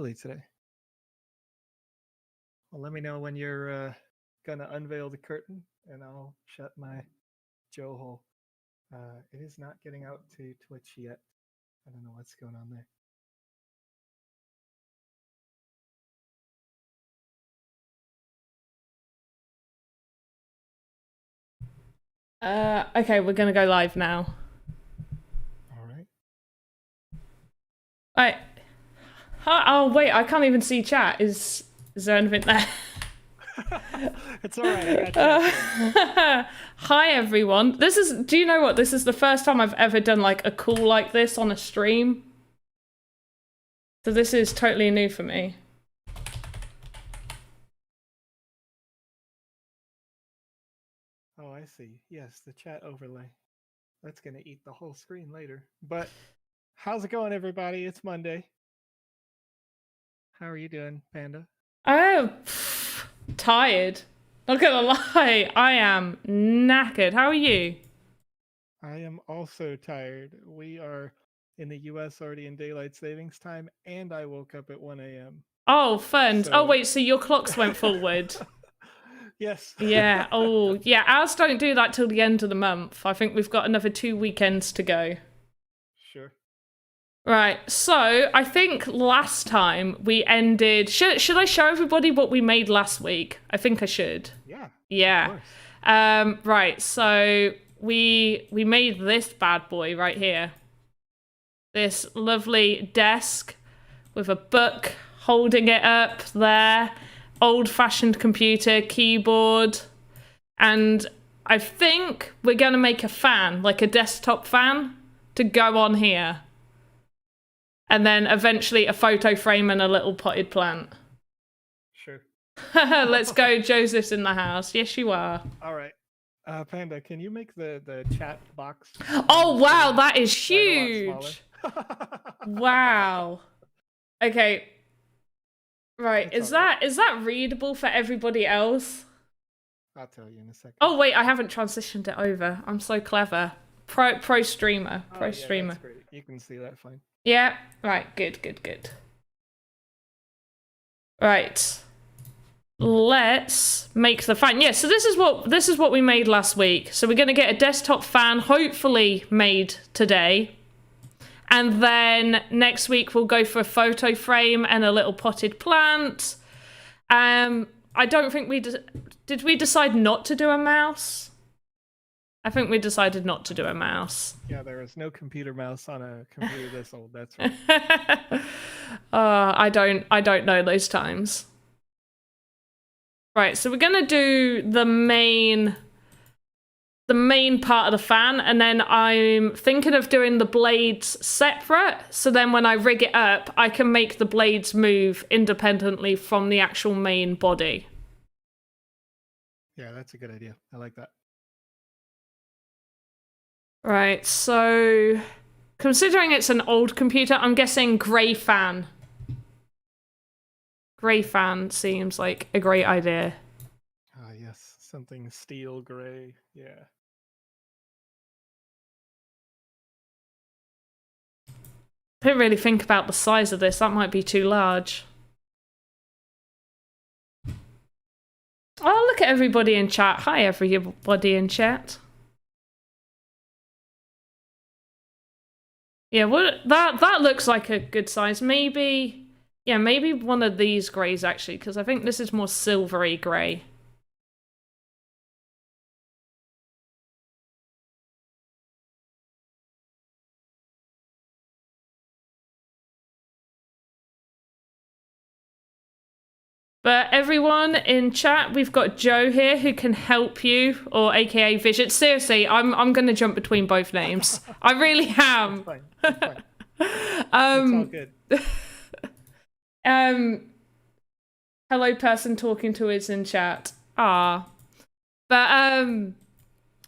early today. Well, let me know when you're gonna unveil the curtain, and I'll shut my Joe hole. It is not getting out to Twitch yet. I don't know what's going on there. Okay, we're gonna go live now. All right. Right. Oh wait, I can't even see chat. Is there anything there? It's all right. I got you. Hi everyone. Do you know what? This is the first time I've ever done like a call like this on a stream. So this is totally new for me. Oh, I see. Yes, the chat overlay. That's gonna eat the whole screen later. But how's it going, everybody? It's Monday. How are you doing, Panda? Oh, tired. Not gonna lie, I am knackered. How are you? I am also tired. We are in the US already in daylight savings time, and I woke up at 1 a.m. Oh, fun. So... Oh, wait, so your clocks went forward. Yes. Yeah, oh, yeah, ours don't do that till the end of the month. I think we've got another 2 weekends to go. Sure. Right, so I think last time we ended... Should I show everybody what we made last week? I think I should. Yeah. Yeah. Right, so we made this bad boy right here. This lovely desk with a book holding it up there. Old-fashioned computer, keyboard. And I think we're going to make a fan, like a desktop fan, to go on here. And then eventually a photo frame and a little potted plant. Sure. Let's go. Joseph's in the house. Yes, you are. All right. Panda, can you make the chat box? Oh, wow. That is huge. Wow. Okay. Right. Is that readable for everybody else? I'll tell you in a second. Oh, wait. I haven't transitioned it over. I'm so clever. Pro streamer. Pro streamer. That's great. You can see that fine. Yeah, right, good. Right. Let's make the fan. Yeah, so this is what we made last week. So we're gonna get a desktop fan, hopefully made today. And then next week we'll go for a photo frame and a little potted plant. I don't think did we decide not to do a mouse? I think we decided not to do a mouse. Yeah, there is no computer mouse on a computer this old. That's right. I don't know those times. Right, so we're gonna do the main part of the fan, and then I'm thinking of doing the blades separate. So then when I rig it up, I can make the blades move independently from the actual main body. Yeah, that's a good idea. I like that. Right, so considering it's an old computer, I'm guessing grey fan. Grey fan seems like a great idea. Ah, yes, something steel gray. Yeah. I didn't really think about the size of this. That might be too large. Oh, look at everybody in chat. Hi, everybody in chat. Yeah, that looks like a good size. Maybe, yeah, maybe one of these greys actually, because I think this is more silvery grey. But everyone in chat, we've got Joe here who can help you, or AKA Vision. Seriously, I'm going to jump between both names. I really am. That's fine. That's fine. It's all good. Hello, person talking to us in chat. Ah, but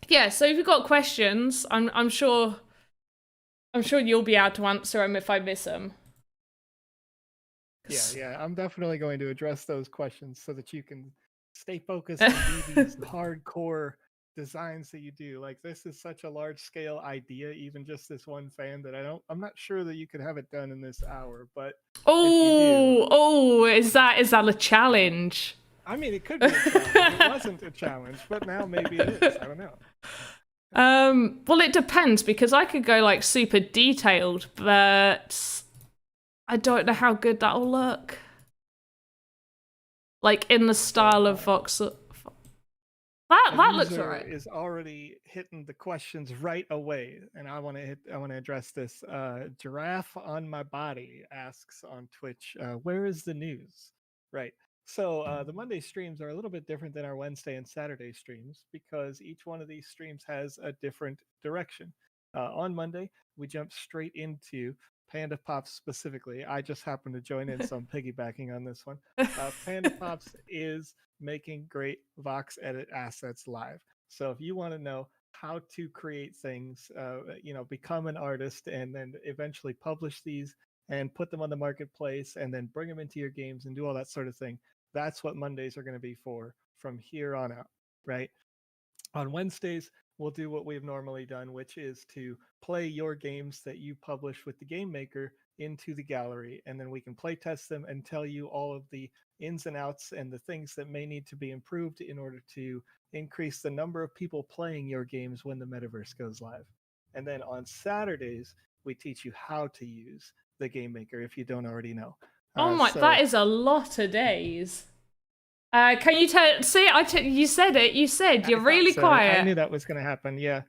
yeah. So if you've got questions, I'm sure you'll be able to answer them if I miss them. Yeah, I'm definitely going to address those questions so that you can stay focused and do these hardcore designs that you do. Like, this is such a large scale idea, even just this one fan, that I'm not sure that you could have it done in this hour, but oh is that a challenge? I mean, it could be a challenge. It wasn't a challenge, but now maybe it is. I don't know. Well, it depends, because I could go like super detailed, but I don't know how good that'll look. Like in the style of Voxel. That looks alright. Is already hitting the questions right away, and I want to address this. Giraffe on my body asks on Twitch, where is the news? Right. So the Monday streams are a little bit different than our Wednesday and Saturday streams, because each one of these streams has a different direction. On Monday, we jump straight into Panda Pops specifically. I just happened to join in, so I'm piggybacking on this one. Panda Pops is making great VoxEdit assets live. So if you want to know how to create things, become an artist, and then eventually publish these and put them on the marketplace, and then bring them into your games and do all that sort of thing, that's what Mondays are going to be for from here on out, right? On Wednesdays, we'll do what we've normally done, which is to play your games that you publish with the game maker into the gallery, and then we can play test them and tell you all of the ins and outs and the things that may need to be improved in order to increase the number of people playing your games when the metaverse goes live. And then on Saturdays, we teach you how to use the game maker if you don't already know. That is a lot of days. Can you tell? See, you said it. You said you're really quiet. I knew that was going to happen. Yeah,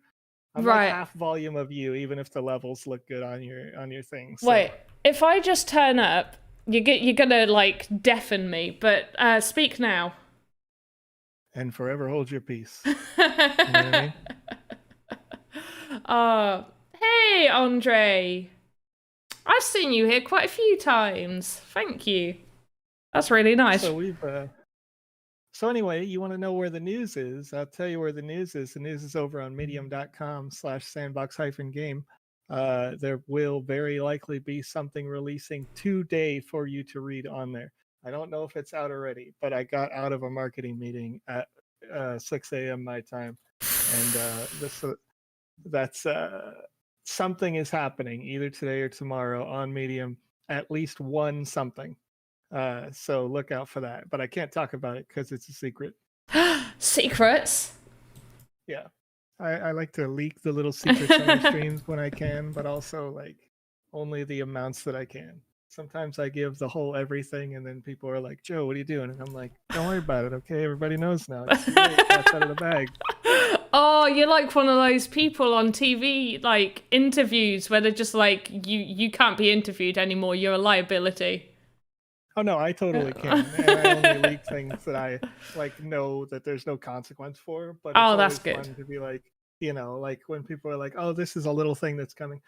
I'm right. Like half volume of you, even if the levels look good on your thing. So. Wait, if I just turn up, you're gonna like deafen me. But speak now. And forever hold your peace. You know what I mean? Hey, Andre. I've seen you here quite a few times. Thank you. That's really nice. So we've. So anyway, you want to know where the news is? I'll tell you where the news is. The news is over on medium.com/sandbox-game. There will very likely be something releasing today for you to read on there. I don't know if it's out already, but I got out of a marketing meeting at 6 a.m. my time, and that's something is happening either today or tomorrow on Medium. At least one something. So look out for that. But I can't talk about it because it's a secret. Secrets? Yeah. I like to leak the little secrets on my streams when I can, but also like only the amounts that I can. Sometimes I give the whole everything, and then people are like, Joe, what are you doing? And I'm like, don't worry about it, okay? Everybody knows now. It's too late. That's out of the bag. Oh, you're like one of those people on TV, like interviews, where they're just like, you can't be interviewed anymore. You're a liability. Oh no, I totally can. And I only leak things that I like know that there's no consequence for. But it's that's good. Fun to be like, like when people are like, oh, this is a little thing that's coming.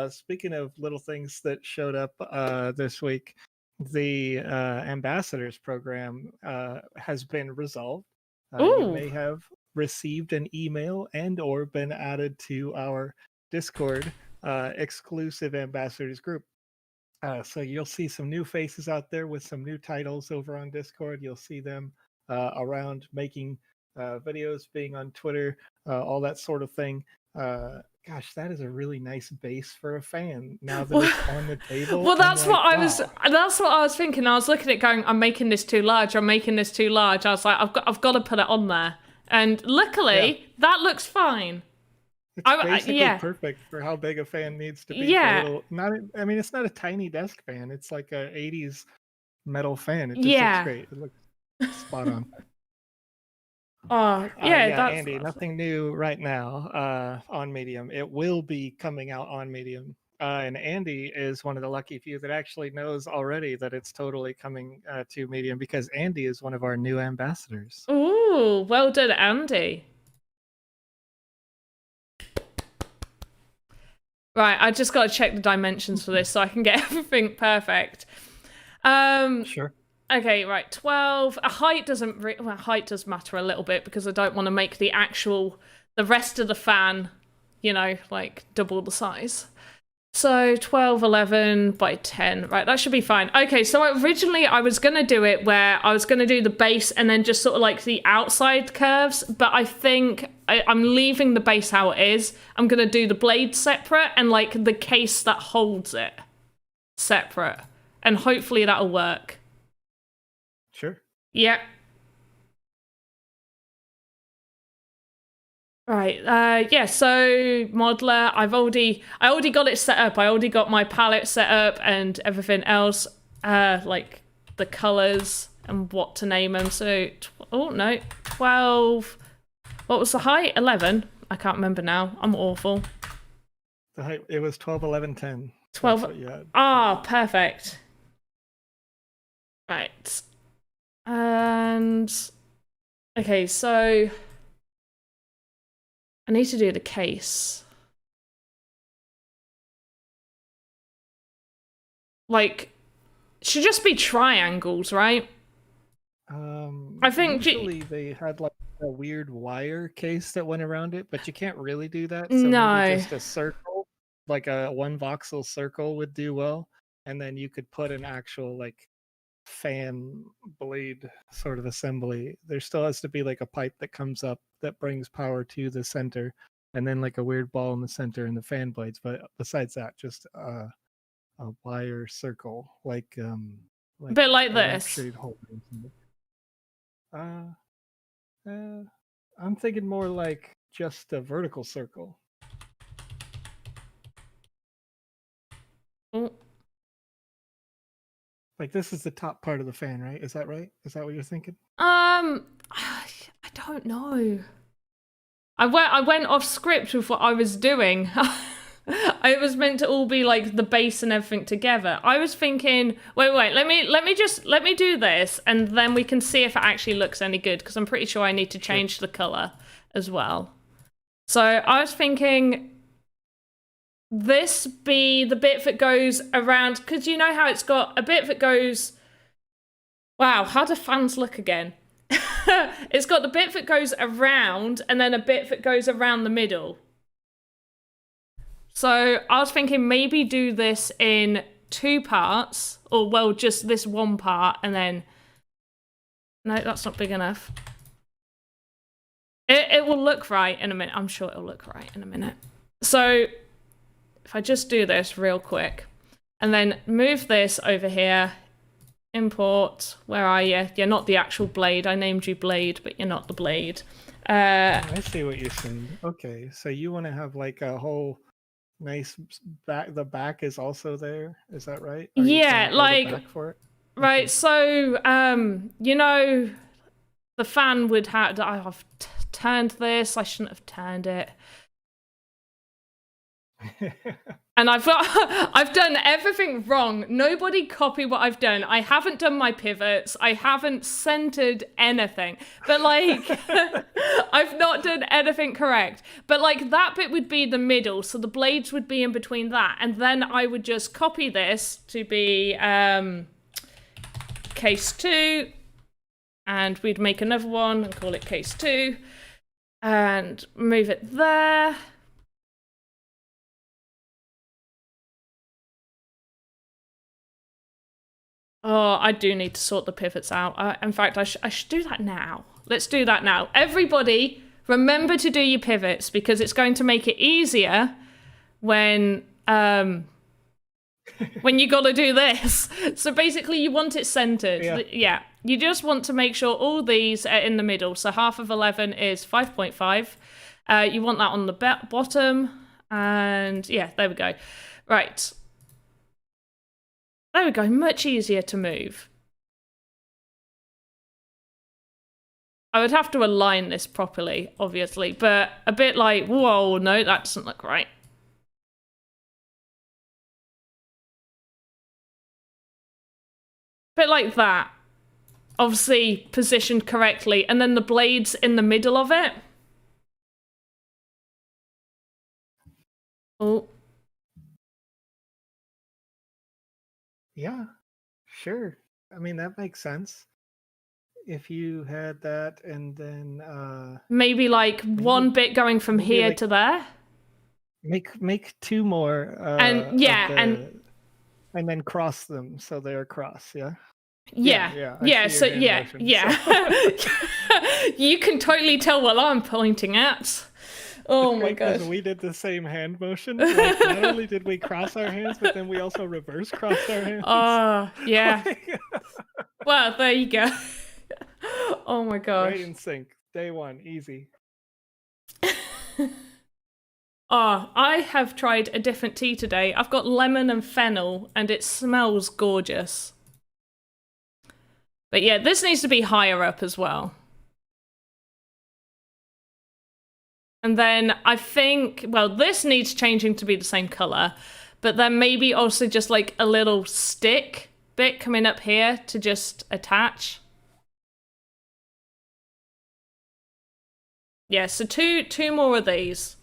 Speaking of little things that showed up this week, the ambassadors program has been resolved. You may have received an email and or been added to our Discord exclusive ambassadors group. So you'll see some new faces out there with some new titles over on Discord. You'll see them around making videos, being on Twitter, all that sort of thing. Gosh, that is a really nice base for a fan. Now that it's on the table. Well, that's what I was thinking. I was looking at it going, I'm making this too large. I'm making this too large. I was like, I've got to put it on there. And luckily, that looks fine. It's basically perfect for how big a fan needs to be. Yeah. It's not a tiny desk fan. It's like a 80s metal fan. It just looks great. It looks spot on. Andy, nothing new right now on Medium. It will be coming out on Medium. And Andy is one of the lucky few that actually knows already that it's totally coming to Medium, because Andy is one of our new ambassadors. Ooh, well done, Andy. Right, I just got to check the dimensions for this so I can get everything perfect. Sure. Okay, right, 12. Height height does matter a little bit, because I don't want to make the rest of the fan, like double the size. So 12, 11 by 10. Right, that should be fine. Okay, so originally I was going to do it where I was going to do the base and then just sort of like the outside curves, but I think I'm leaving the base how it is. I'm going to do the blade separate and like the case that holds it separate. And hopefully that'll work. Sure. Yep. Right. Yeah. So modeler, I already got it set up. I already got my palette set up and everything else, like the colors and what to name them. So, oh no, 12. What was the height? 11. I can't remember now. I'm awful. The height, it was 12, 11, 10. 12. That's what you had. Ah, perfect. Right. And okay, so I need to do the case. Like, it should just be triangles, right? I think usually they had like a weird wire case that went around it, but you can't really do that. So no. maybe just a circle, like a one voxel circle would do well. And then you could put an actual like fan blade sort of assembly. There still has to be like a pipe that comes up that brings power to the center, and then like a weird ball in the center and the fan blades. But besides that, just a wire circle, like a bit like this. I'm thinking more like just a vertical circle. Oh. Like this is the top part of the fan, right? Is that right? Is that what you're thinking? I don't know. I went off script with what I was doing. It was meant to all be like the base and everything together. I was thinking, wait, let me do this, and then we can see if it actually looks any good, because I'm pretty sure I need to change the color as well. So I was thinking this be the bit that goes around, because you know how it's got a bit that goes, wow, how do fans look again? It's got the bit that goes around and then a bit that goes around the middle. So I was thinking maybe do this in 2 parts, or well, just this one part, and then, no, that's not big enough. It will look right in a minute. I'm sure it'll look right in a minute. So if I just do this real quick, and then move this over here, import, where are you? You're not the actual blade. I named you blade, but you're not the blade. I see what you're saying. Okay, so you want to have like a whole nice back. The back is also there. Is that right? Yeah, like back for it? Right. Okay. So you know, the fan would have. I've turned this. I shouldn't have turned it. And I've done everything wrong. Nobody copy what I've done. I haven't done my pivots. I haven't centered anything. But like, I've not done anything correct. But like that bit would be the middle, so the blades would be in between that, and then I would just copy this to be case 2, and we'd make another one and call it case 2, and move it there. Oh, I do need to sort the pivots out. In fact, I should do that now. Let's do that now. Everybody, remember to do your pivots, because it's going to make it easier when you got to do this. So basically, you want it centered. Yeah. You just want to make sure all these are in the middle. So half of 11 is 5.5. You want that on the bottom. And yeah, there we go. Right. There we go, much easier to move. I would have to align this properly, obviously, but a bit like, whoa, no, that doesn't look right. Bit like that. Obviously positioned correctly, and then the blades in the middle of it. Oh. Yeah, sure. I mean, that makes sense. If you had that, and then maybe like one bit going from here to there. Make 2 more. And yeah, and then cross them so they're across. Yeah. Yeah. So yeah. You can totally tell what I'm pointing at. Oh my gosh. We did the same hand motion. Like, not only did we cross our hands, but then we also reverse crossed our hands. Oh, yeah. Well, there you go. Oh my gosh. Right in sync. Day one, easy. Oh, I have tried a different tea today. I've got lemon and fennel, and it smells gorgeous. But yeah, this needs to be higher up as well. And then I think, well, this needs changing to be the same color, but then maybe also just like a little stick bit coming up here to just attach. Yeah, so two more of these.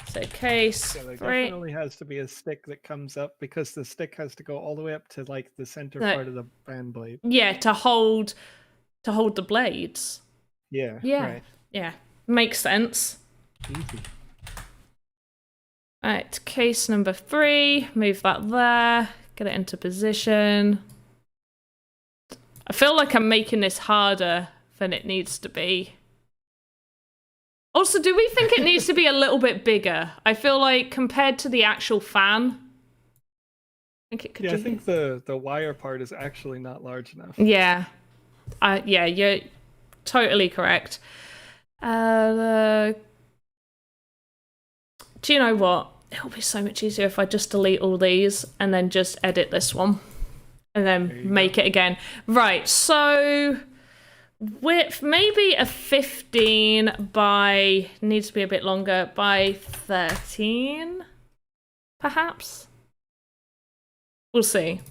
So case Yeah, there 3. definitely has to be a stick that comes up because the stick has to go all the way up to like the center part of the fan blade. Yeah, to hold the blades. Yeah. Yeah. Right. Yeah. Makes sense. Easy. Alright, case number 3. Move that there. Get it into position. I feel like I'm making this harder than it needs to be. Also, do we think it needs to be a little bit bigger? I feel like compared to the actual fan, I think it could. Yeah, I think the wire part is actually not large enough. Yeah, yeah, you're totally correct. Do you know what? It'll be so much easier if I just delete all these and then just edit this one and then make it again. Right, so width, maybe a 15 by, needs to be a bit longer, by 13, perhaps? We'll see.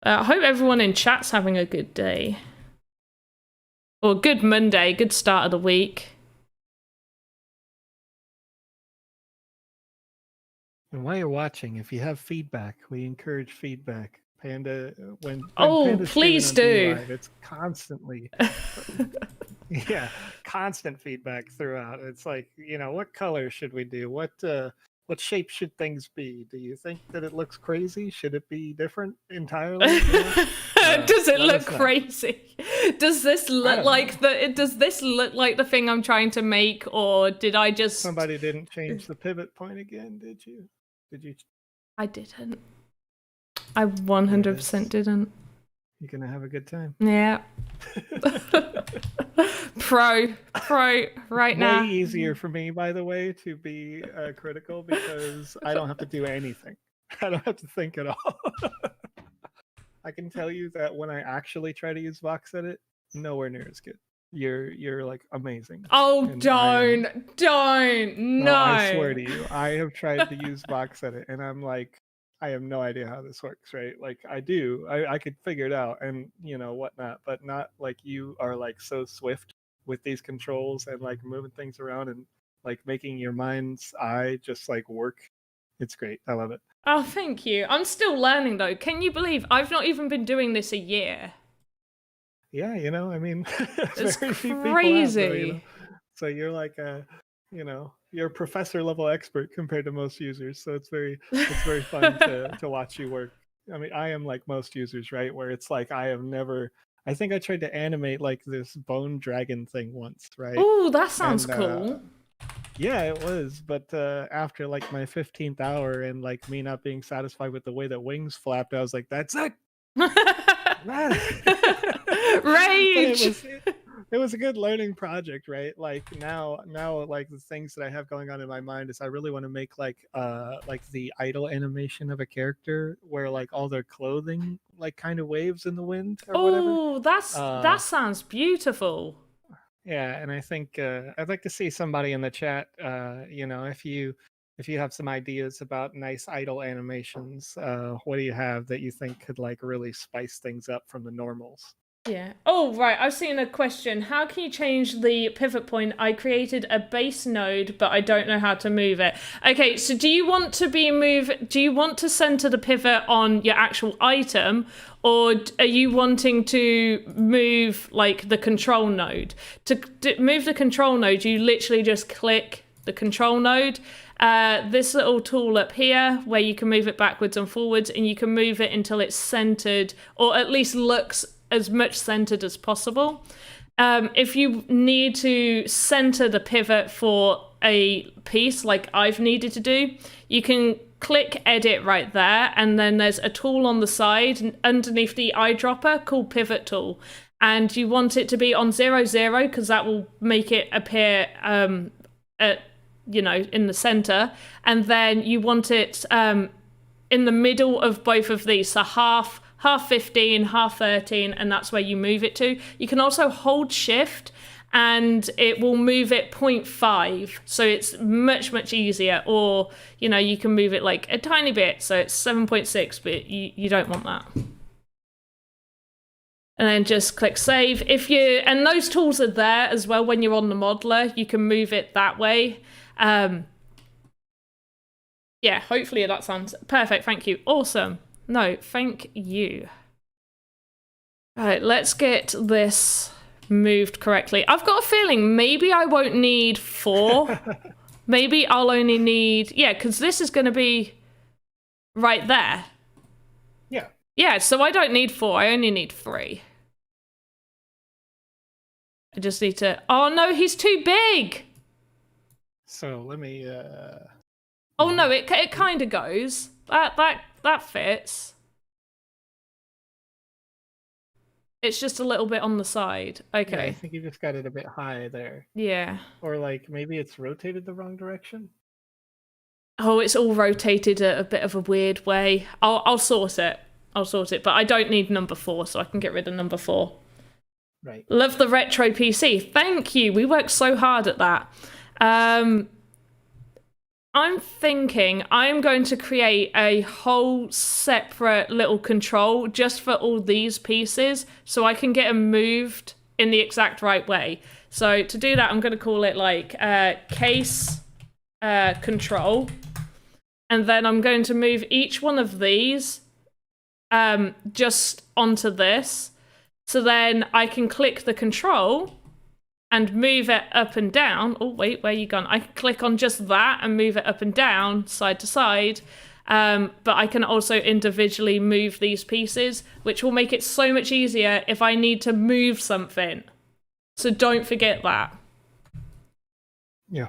I hope everyone in chat's having a good day. Or good Monday, good start of the week. And while you're watching, if you have feedback, we encourage feedback. Panda, when oh, please do. Live, it's constantly, yeah, constant feedback throughout. It's like, you know, what color should we do? What shape should things be? Do you think that it looks crazy? Should it be different entirely? Does it look crazy? Does this look like does this look like the thing I'm trying to make, or did I just somebody didn't change the pivot point again, did you? Did you? I didn't. I 100% didn't. You're gonna have a good time. Yeah. Pro right now. Way easier for me, by the way, to be critical because I don't have to do anything. I don't have to think at all. I can tell you that when I actually try to use VoxEdit, nowhere near as good. You're like amazing. Oh, don't, no. I swear to you, I have tried to use VoxEdit, and I'm like, I have no idea how this works, right? Like I could figure it out and you know whatnot, but not like you are like so swift with these controls and like moving things around and like making your mind's eye just like work. It's great. I love it. Oh, thank you. I'm still learning though. Can you believe I've not even been doing this a year? Yeah, you know, I mean, it's very few crazy. people have, though, you know? So you're like you know, you're a professor level expert compared to most users. So it's very fun to watch you work. I mean, I am like most users, right? Where it's like I think I tried to animate like this bone dragon thing once, right? Oh, that sounds cool. Yeah, it was. But after like my 15th hour and like me not being satisfied with the way that wings flapped, I was like, that's it. Rage. It was a good learning project, right? Like now like the things that I have going on in my mind is I really want to make like the idle animation of a character where like all their clothing like kind of waves in the wind or whatever. Oh, that sounds beautiful. Yeah, and I think I'd like to see somebody in the chat, you know, if you have some ideas about nice idle animations, what do you have that you think could like really spice things up from the normals? Yeah. Oh, right. I've seen a question. How can you change the pivot point? I created a base node, but I don't know how to move it. Okay, so do you want to center the pivot on your actual item, or are you wanting to move like the control node? To move the control node, you literally just click the control node. This little tool up here where you can move it backwards and forwards, and you can move it until it's centered, or at least looks as much centered as possible. If you need to center the pivot for a piece like I've needed to do, you can click edit right there, and then there's a tool on the side underneath the eyedropper called pivot tool, and you want it to be on 0, 0 because that will make it appear at, in the center, and then you want it in the middle of both of these, so half 15, half 13, and that's where you move it to. You can also hold shift and it will move it 0.5, so it's much easier. Or you can move it like a tiny bit, so it's 7.6, but you don't want that. And then just click save. And those tools are there as well when you're on the modeler. You can move it that way. Yeah, hopefully that sounds perfect. Thank you. Awesome. No, thank you. All right, let's get this moved correctly. I've got a feeling maybe I won't need 4. Maybe I'll only need, because this is going to be right there. Yeah. Yeah, so I don't need 4. I only need 3. I just need to... Oh, no, he's too big! So let me... Oh, no, it kind of goes. That fits. It's just a little bit on the side. Okay. Yeah, I think you just got it a bit high there. Yeah. Or like maybe it's rotated the wrong direction. Oh, it's all rotated a bit of a weird way. I'll sort it. But I don't need number 4, so I can get rid of number 4. Right. Love the retro PC. Thank you. We worked so hard at that. I'm thinking I'm going to create a whole separate little control just for all these pieces so I can get them moved in the exact right way. So to do that, I'm going to call it like case control. And then I'm going to move each one of these just onto this. So then I can click the control and move it up and down. Oh, wait, where are you gone? I can click on just that and move it up and down, side to side. But I can also individually move these pieces, which will make it so much easier if I need to move something. So don't forget that. Yeah.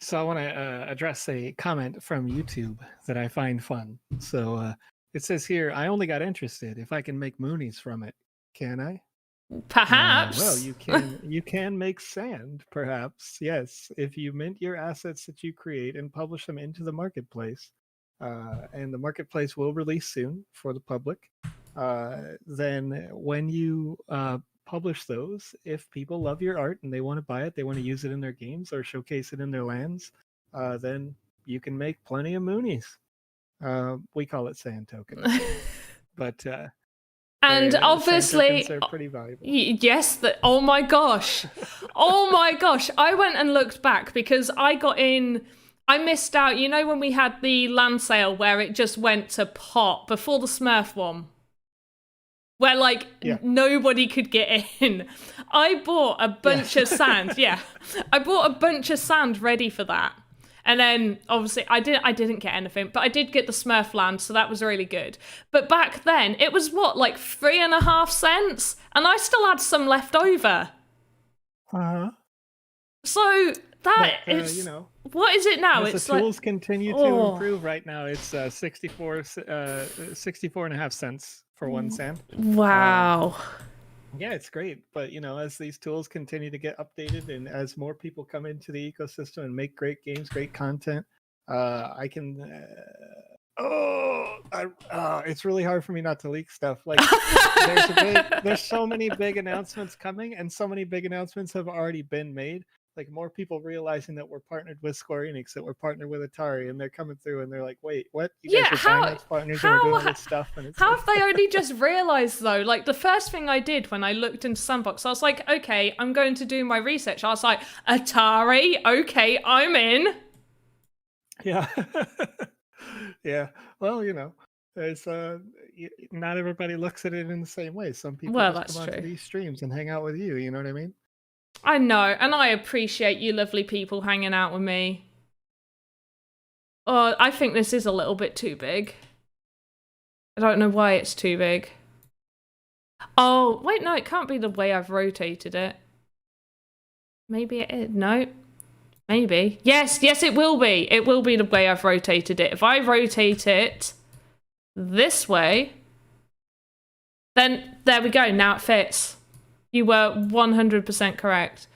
So I want to address a comment from YouTube that I find fun. So it says here, I only got interested if I can make moonies from it. Can I? Perhaps. Well, you can make sand, perhaps. Yes, if you mint your assets that you create and publish them into the marketplace, and the marketplace will release soon for the public. Then when you publish those, if people love your art and they want to buy it, they want to use it in their games or showcase it in their lands, then you can make plenty of moonies. We call it sand tokens, but. And obviously, they're pretty valuable. Yes. Oh my gosh. I went and looked back because I missed out. You know when we had the land sale where it just went to pot before the Smurf one? Where nobody could get in. I bought a bunch of sand. Yeah. I bought a bunch of sand ready for that. And then, obviously, I didn't get anything, but I did get the Smurf land, so that was really good. But back then, it was, 3.5 cents? And I still had some left over. Uh-huh. So, is... what is it now? As the tools continue to improve right now, it's 64.5 cents for 1 sand. Wow. Yeah, it's great. But, as these tools continue to get updated and as more people come into the ecosystem and make great games, great content, I can... it's really hard for me not to leak stuff. There's so many big announcements coming, and so many big announcements have already been made. More people realizing that we're partnered with Square Enix, that we're partnered with Atari, and they're coming through and they're like, wait, what? You guys are finance partners and we're doing all this stuff. And how have they only just realized, though? The first thing I did when I looked into Sandbox, I was like, okay, I'm going to do my research. I was like, Atari, okay, I'm in. Yeah. Yeah. Well, there's not everybody looks at it in the same way. Some people just come onto these streams and hang out with you. You know what I mean? I know, and I appreciate you lovely people hanging out with me. Oh, I think this is a little bit too big. I don't know why it's too big. Oh, wait, no, it can't be the way I've rotated it. Maybe it is. No. Maybe. Yes, it will be. It will be the way I've rotated it. If I rotate it this way, then there we go. Now it fits. You were 100% correct.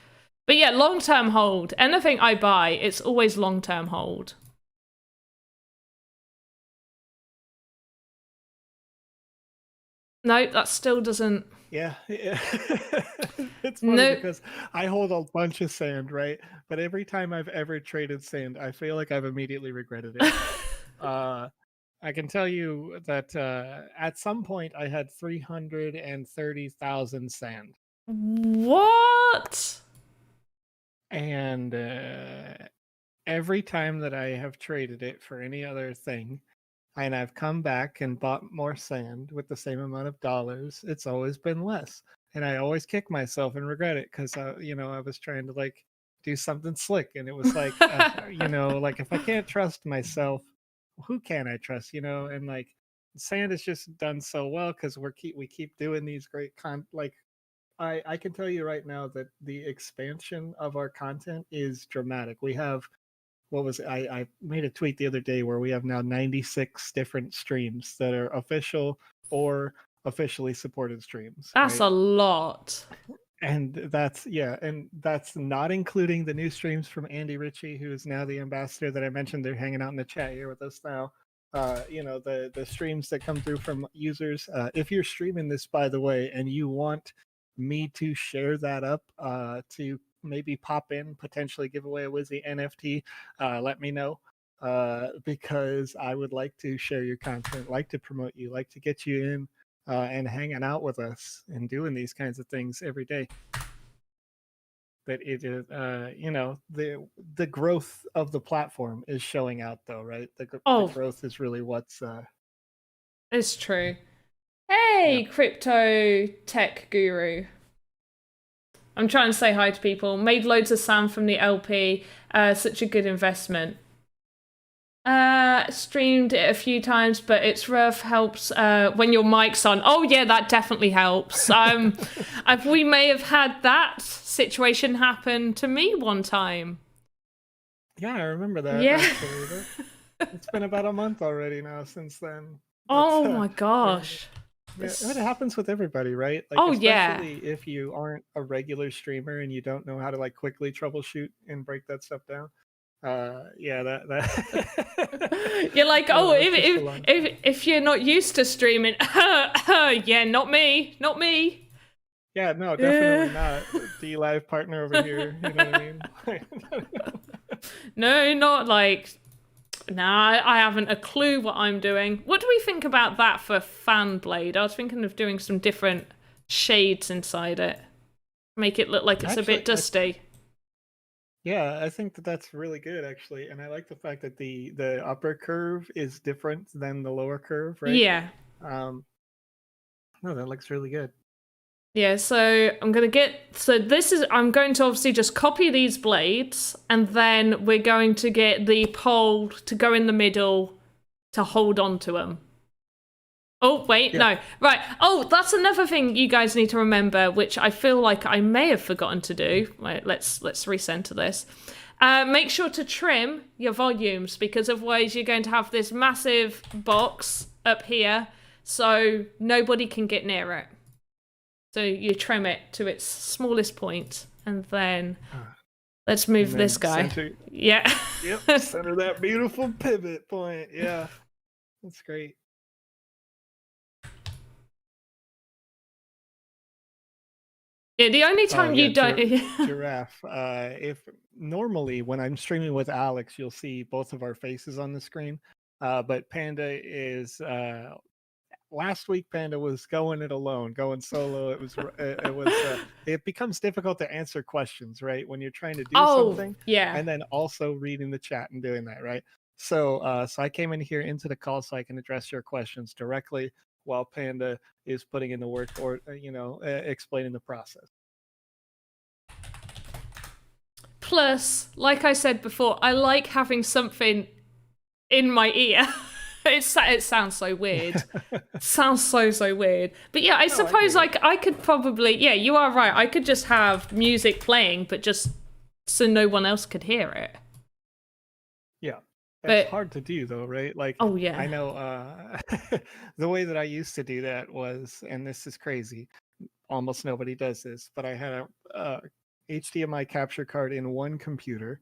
But yeah, long-term hold. Anything I buy, it's always long-term hold. No, that still doesn't... Yeah. It's funny because I hold a bunch of sand, right? But every time I've ever traded sand, I feel like I've immediately regretted it. I can tell you that at some point I had 330,000 sand. What? And every time that I have traded it for any other thing, and I've come back and bought more sand with the same amount of dollars, it's always been less. And I always kick myself and regret it because, I was trying to like do something slick. And it was like, like if I can't trust myself, who can I trust, And like sand has just done so well because we keep doing these great I can tell you right now that the expansion of our content is dramatic. We have what was it? I made a tweet the other day where we have now 96 different streams that are official or officially supported streams. That's right? a lot. And that's not including the new streams from Andy Ritchie, who is now the ambassador that I mentioned. They're hanging out in the chat here with us now. The streams that come through from users. If you're streaming this, by the way, and you want me to share that up to maybe pop in, potentially give away a Wizzy NFT, let me know. Because I would like to share your content, like to promote you, like to get you in and hanging out with us and doing these kinds of things every day. That it is, the growth of the platform is showing out, though, right? The growth is really what's. It's true. Hey, yeah. Crypto tech guru. I'm trying to say hi to people. Made loads of sand from the LP. Such a good investment. Streamed it a few times, but it's rough. Helps when your mic's on. Oh yeah, that definitely helps. We may have had that situation happen to me one time. Yeah, I remember that. Yeah. Actually. It's been about a month already now since then. Oh my gosh. It happens with everybody, right? Like, especially if you aren't a regular streamer and you don't know how to like quickly troubleshoot and break that stuff down. That you're like, if you're not used to streaming, yeah, not me. Yeah, no, definitely not. D Live partner over here. You know what I mean? No, not like. Nah, I haven't a clue what I'm doing. What do we think about that for fan blade? I was thinking of doing some different shades inside it. Make it look like it's a bit dusty. I think that's really good, actually. And I like the fact that the upper curve is different than the lower curve, right? Yeah. No, that looks really good. Yeah, so I'm going to obviously just copy these blades, and then we're going to get the pole to go in the middle to hold on to them. Oh, wait, no. Right. Oh, that's another thing you guys need to remember, which I feel like I may have forgotten to do. Right, let's recenter this. Make sure to trim your volumes, because otherwise you're going to have this massive box up here, so nobody can get near it. So you trim it to its smallest point, and then let's move this guy. Center. Yeah. Yep, center that beautiful pivot point. Yeah, that's great. Yeah, the only time you don't... Giraffe. If normally when I'm streaming with Alex, you'll see both of our faces on the screen, but Panda is... last week Panda was going it alone, going solo. It becomes difficult to answer questions, right, when you're trying to do something, and then also reading the chat and doing that, right? So I came in here into the call so I can address your questions directly while Panda is putting in the work, or explaining the process. Plus, like I said before, I like having something in my ear. It sounds so weird. Sounds so weird. But yeah, I suppose like I could probably, yeah, you are right. I could just have music playing, but just so no one else could hear it. Yeah. But It's hard to do though, right? Like, oh yeah. I know the way that I used to do that was, and this is crazy, almost nobody does this, but I had a HDMI capture card in one computer,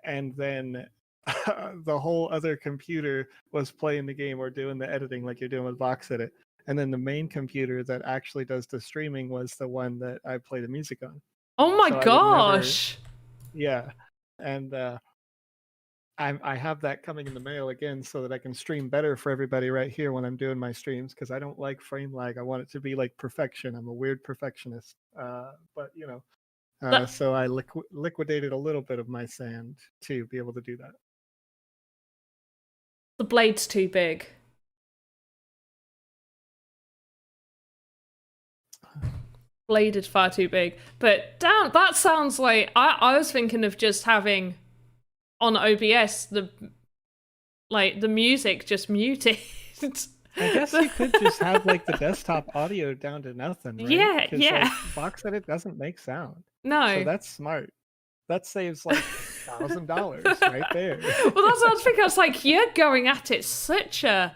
and then the whole other computer was playing the game or doing the editing like you're doing with VoxEdit. And then the main computer that actually does the streaming was the one that I play the music on. Oh my So gosh. Yeah. And I have that coming in the mail again so that I can stream better for everybody right here when I'm doing my streams, because I don't like frame lag. I want it to be like perfection. I'm a weird perfectionist. But you know, so I liquidated a little bit of my sand to be able to do that. The blade's too big. Blade is far too big. But damn, that sounds like I was thinking of just having on OBS the music just muted. I guess you could just have like the desktop audio down to nothing, right? Yeah, yeah. Like, VoxEdit doesn't make sound. No. So that's smart. That saves like $1,000 right there. Well, that's what I was thinking. I was like, you're going at it such a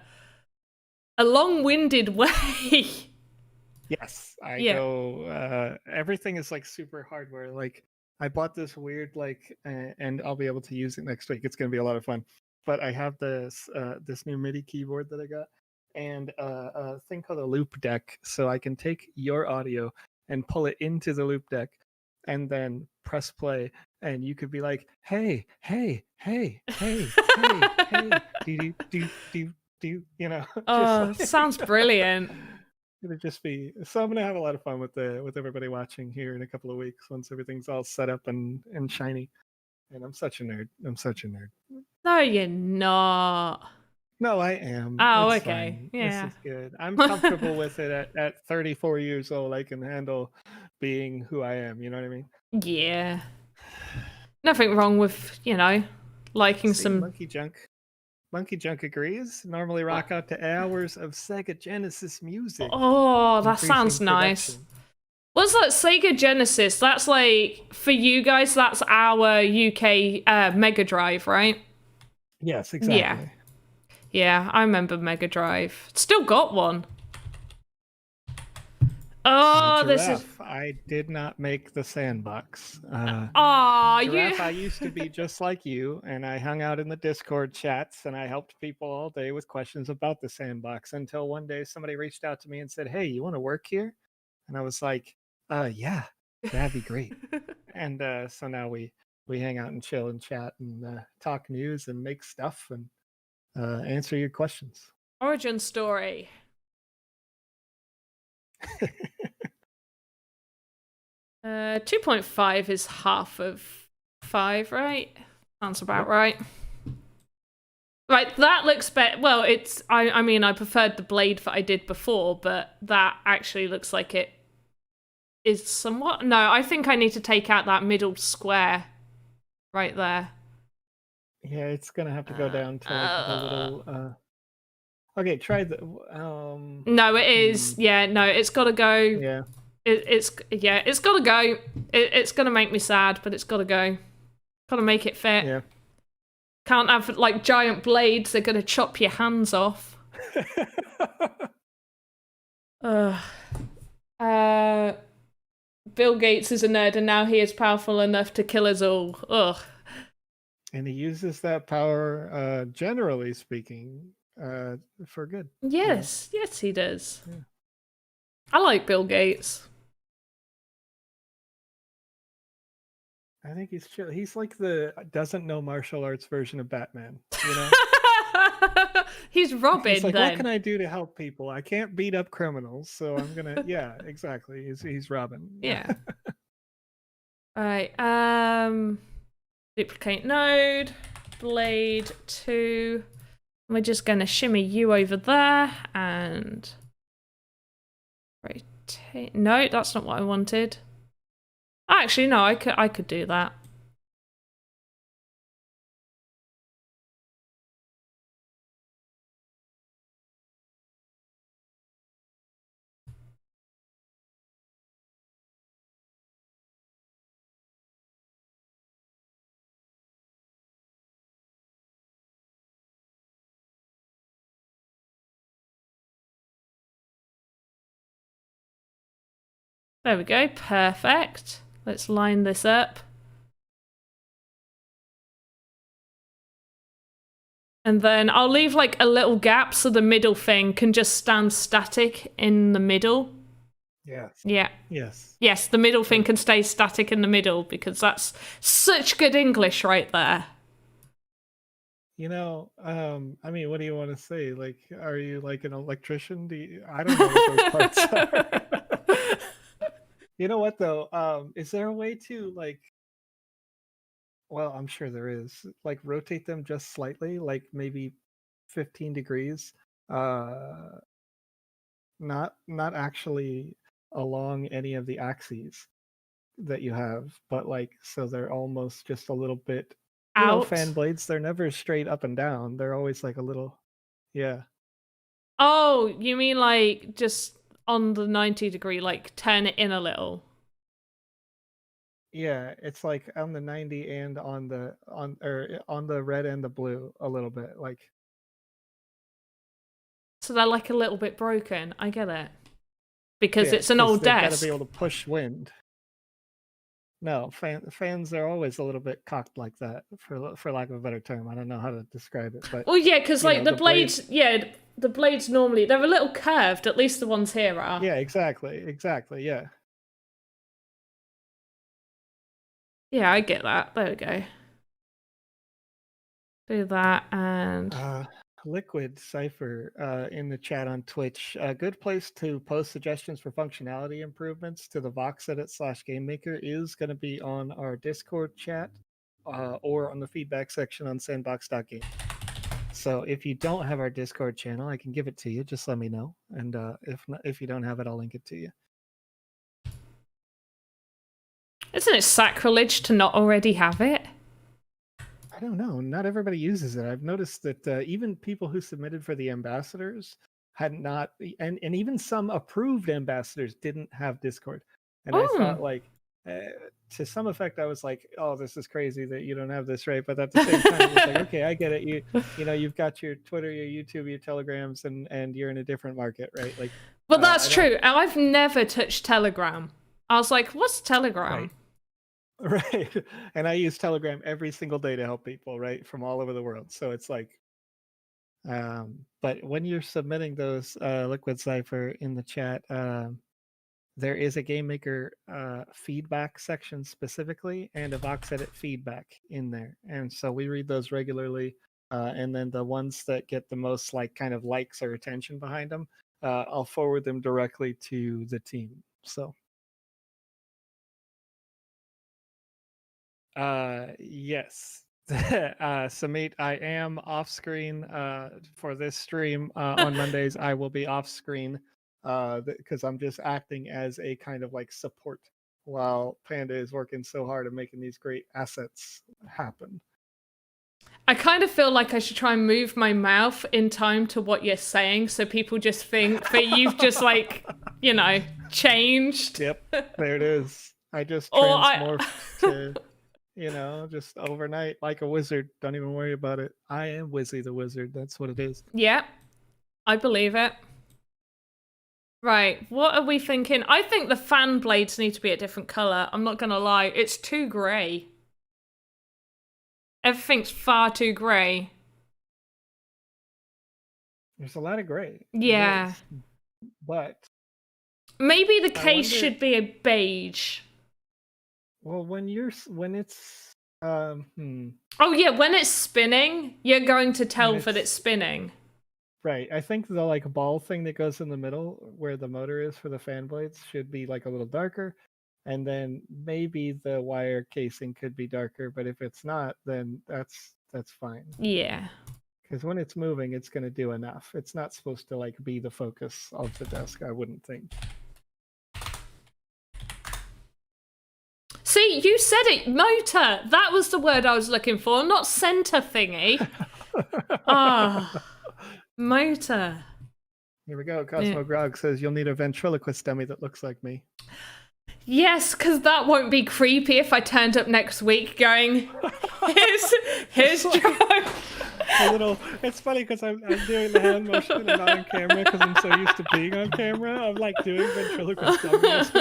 long-winded way. Yes, I go. Everything is like super hardware. Like I bought this weird and I'll be able to use it next week. It's gonna be a lot of fun. But I have this new MIDI keyboard that I got, and a thing called a loop deck, so I can take your audio and pull it into the loop deck, and then press play, and you could be like, hey, hey, hey, hey, hey, hey, do, you know? Oh, like, sounds brilliant. It'll just be so. I'm gonna have a lot of fun with everybody watching here in a couple of weeks once everything's all set up and shiny. And I'm such a nerd. No, you're not. No, I am. Oh, it's okay. Fine. Yeah. This is good. I'm comfortable with it at 34 years old. I can handle being who I am. You know what I mean? Yeah. Nothing wrong with, liking some Monkey Junk agrees. Normally rock out to hours of Sega Genesis music. Oh, that sounds nice. What's that? Sega Genesis? That's like, for you guys, that's our UK Mega Drive, right? Yes, exactly. Yeah, I remember Mega Drive. Still got one. Oh, this is... I did not make the Sandbox. Giraffe, I used to be just like you, and I hung out in the Discord chats, and I helped people all day with questions about the Sandbox until one day somebody reached out to me and said, hey, you want to work here? And I was like, yeah, that'd be great. And so now we hang out and chill and chat and talk news and make stuff and answer your questions. Origin story. 2.5 is half of 5, right? Sounds about right. Right, that looks better. Well, it's... I mean, I preferred the blade that I did before, but that actually looks like it is somewhat... No, I think I need to take out that middle square right there. Yeah, it's gonna have to go down to like the little... Okay, try the... No, it is. Yeah, no, it's got to go... Yeah. It's got to go. It's going to make me sad, but it's got to go. Got to make it fit. Yeah. Can't have like giant blades. They're going to chop your hands off. Bill Gates is a nerd, and now he is powerful enough to kill us all. Ugh. And he uses that power, generally speaking, for good. Yes, yes, he does. Yeah. I like Bill Gates. I think he's chill. He's like the doesn't know martial arts version of Batman, you know? He's Robin. He's like, then. What can I do to help people? I can't beat up criminals, so I'm gonna... Yeah, exactly. He's Robin. Yeah. All right. Duplicate node, blade 2. We're just gonna shimmy you over there and rotate. No, that's not what I wanted. Actually, no, I could do that. There we go. Perfect. Let's line this up. And then I'll leave like a little gap so the middle thing can just stand static in the middle. Yes. Yeah. Yes. Yes, the middle thing can stay static in the middle because that's such good English right there. You know, I mean, what do you want to say? Like, are you like an electrician? I don't know what those parts are. You know what though? Is there a way to like, well, I'm sure there is, like rotate them just slightly, like maybe 15 degrees. Not actually along any of the axes that you have, but like so they're almost just a little bit, you know, Out. fan blades, they're never straight up and down. They're always like a little, yeah. Oh, you mean like just on the 90-degree, like turn it in a little? Yeah, it's like on the 90 and on the red and the blue a little bit. Like So they're like a little bit broken. I get it. Because yeah, it's an 'cause old they've got to desk. be able to push wind. No, fans are always a little bit cocked like that, for lack of a better term. I don't know how to describe it, but Oh yeah, because like the blade. blades, yeah, the blades normally they're a little curved. At least the ones here are. Yeah, exactly, yeah. Yeah, I get that. There we go. Do that and Liquid Cipher in the chat on Twitch. A good place to post suggestions for functionality improvements to the VoxEdit/GameMaker is going to be on our Discord chat or on the feedback section on sandbox.game. So if you don't have our Discord channel, I can give it to you. Just let me know, and if you don't have it, I'll link it to you. Isn't it sacrilege to not already have it? I don't know. Not everybody uses it. I've noticed that even people who submitted for the ambassadors had not, and even some approved ambassadors didn't have Discord. And I thought, like, to some effect, I was like, "Oh, this is crazy that you don't have this, right?" But at the same time, it was like, "Okay, I get it. You know, you've got your Twitter, your YouTube, your Telegrams, and you're in a different market, right?" Like, but that's true. I've never touched Telegram. I was like, "What's Telegram?" Right. Right. And I use Telegram every single day to help people, right, from all over the world. So it's like, but when you're submitting those Liquid Cipher in the chat, there is a Game Maker feedback section specifically and a VoxEdit feedback in there. And so we read those regularly. And then the ones that get the most like kind of likes or attention behind them, I'll forward them directly to the team. So yes. Samit, I am off screen for this stream on Mondays. I will be off screen because I'm just acting as a kind of like support while Panda is working so hard at making these great assets happen. I kind of feel like I should try and move my mouth in time to what you're saying so people just think that you've just like, you know, changed. Yep, there it is. I just transmorphed to, you know, just overnight like a wizard. Don't even worry about it. I am Wizzy the Wizard. That's what it is. Yeah, I believe it. Right, what are we thinking? I think the fan blades need to be a different colour. I'm not going to lie. It's too grey. Everything's far too grey. There's a lot of grey. Yeah. But maybe the case should be a beige. Well, when it's Oh yeah, when it's spinning, you're going to tell that it's spinning. Right. I think the like ball thing that goes in the middle where the motor is for the fan blades should be like a little darker. And then maybe the wire casing could be darker, but if it's not, then that's fine. Yeah. Because when it's moving, it's going to do enough. It's not supposed to like be the focus of the desk, I wouldn't think. See, you said it, motor. That was the word I was looking for, not center thingy. Motor. Here we go. Cosmo Grog says you'll need a ventriloquist dummy that looks like me. Yes, because that won't be creepy if I turned up next week going, here's Joe. A little. It's funny because I'm doing the hand motion and not on camera because I'm so used to being on camera. I'm like doing ventriloquist dummies.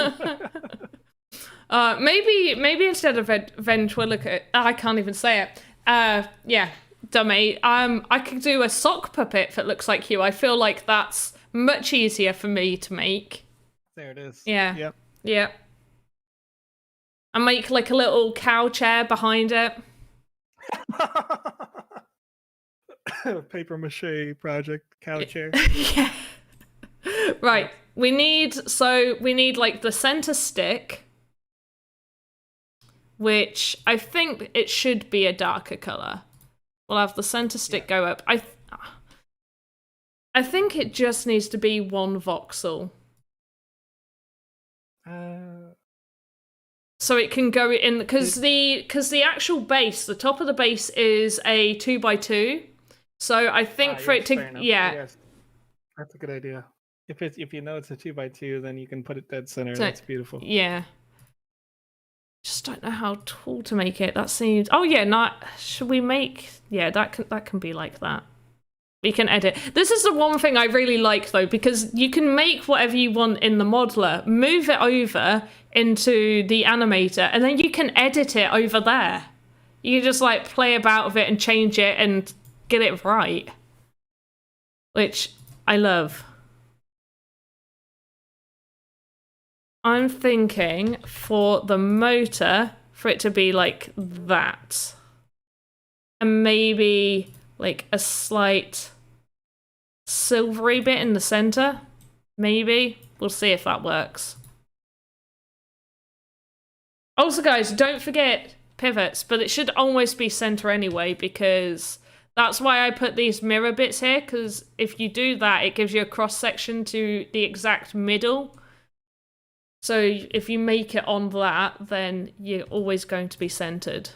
Maybe instead of ventriloquist, I can't even say it. Yeah, dummy. I could do a sock puppet that looks like you. I feel like that's much easier for me to make. There it is. Yeah. Yep. Yeah. And make like a little cow chair behind it. Paper mache project cow chair. Yeah. Right. We need like the center stick, which I think it should be a darker color. We'll have the center stick go up. I think it just needs to be one voxel. So it can go in because the actual base, the top of the base is a 2x2. So I think for it to yes, that's a good idea. If you know it's a 2x2, then you can put it dead center. So, that's beautiful. Yeah. Just don't know how tall to make it. That seems. Oh yeah, should we make? Yeah, that can be like that. We can edit. This is the one thing I really like though, because you can make whatever you want in the modeler, move it over into the animator, and then you can edit it over there. You can just like play about with it and change it and get it right, which I love. I'm thinking for the motor, for it to be like that. And maybe like a slight silvery bit in the center. Maybe. We'll see if that works. Also, guys, don't forget pivots, but it should almost be center anyway, because that's why I put these mirror bits here, because if you do that, it gives you a cross-section to the exact middle. So if you make it on that, then you're always going to be centered.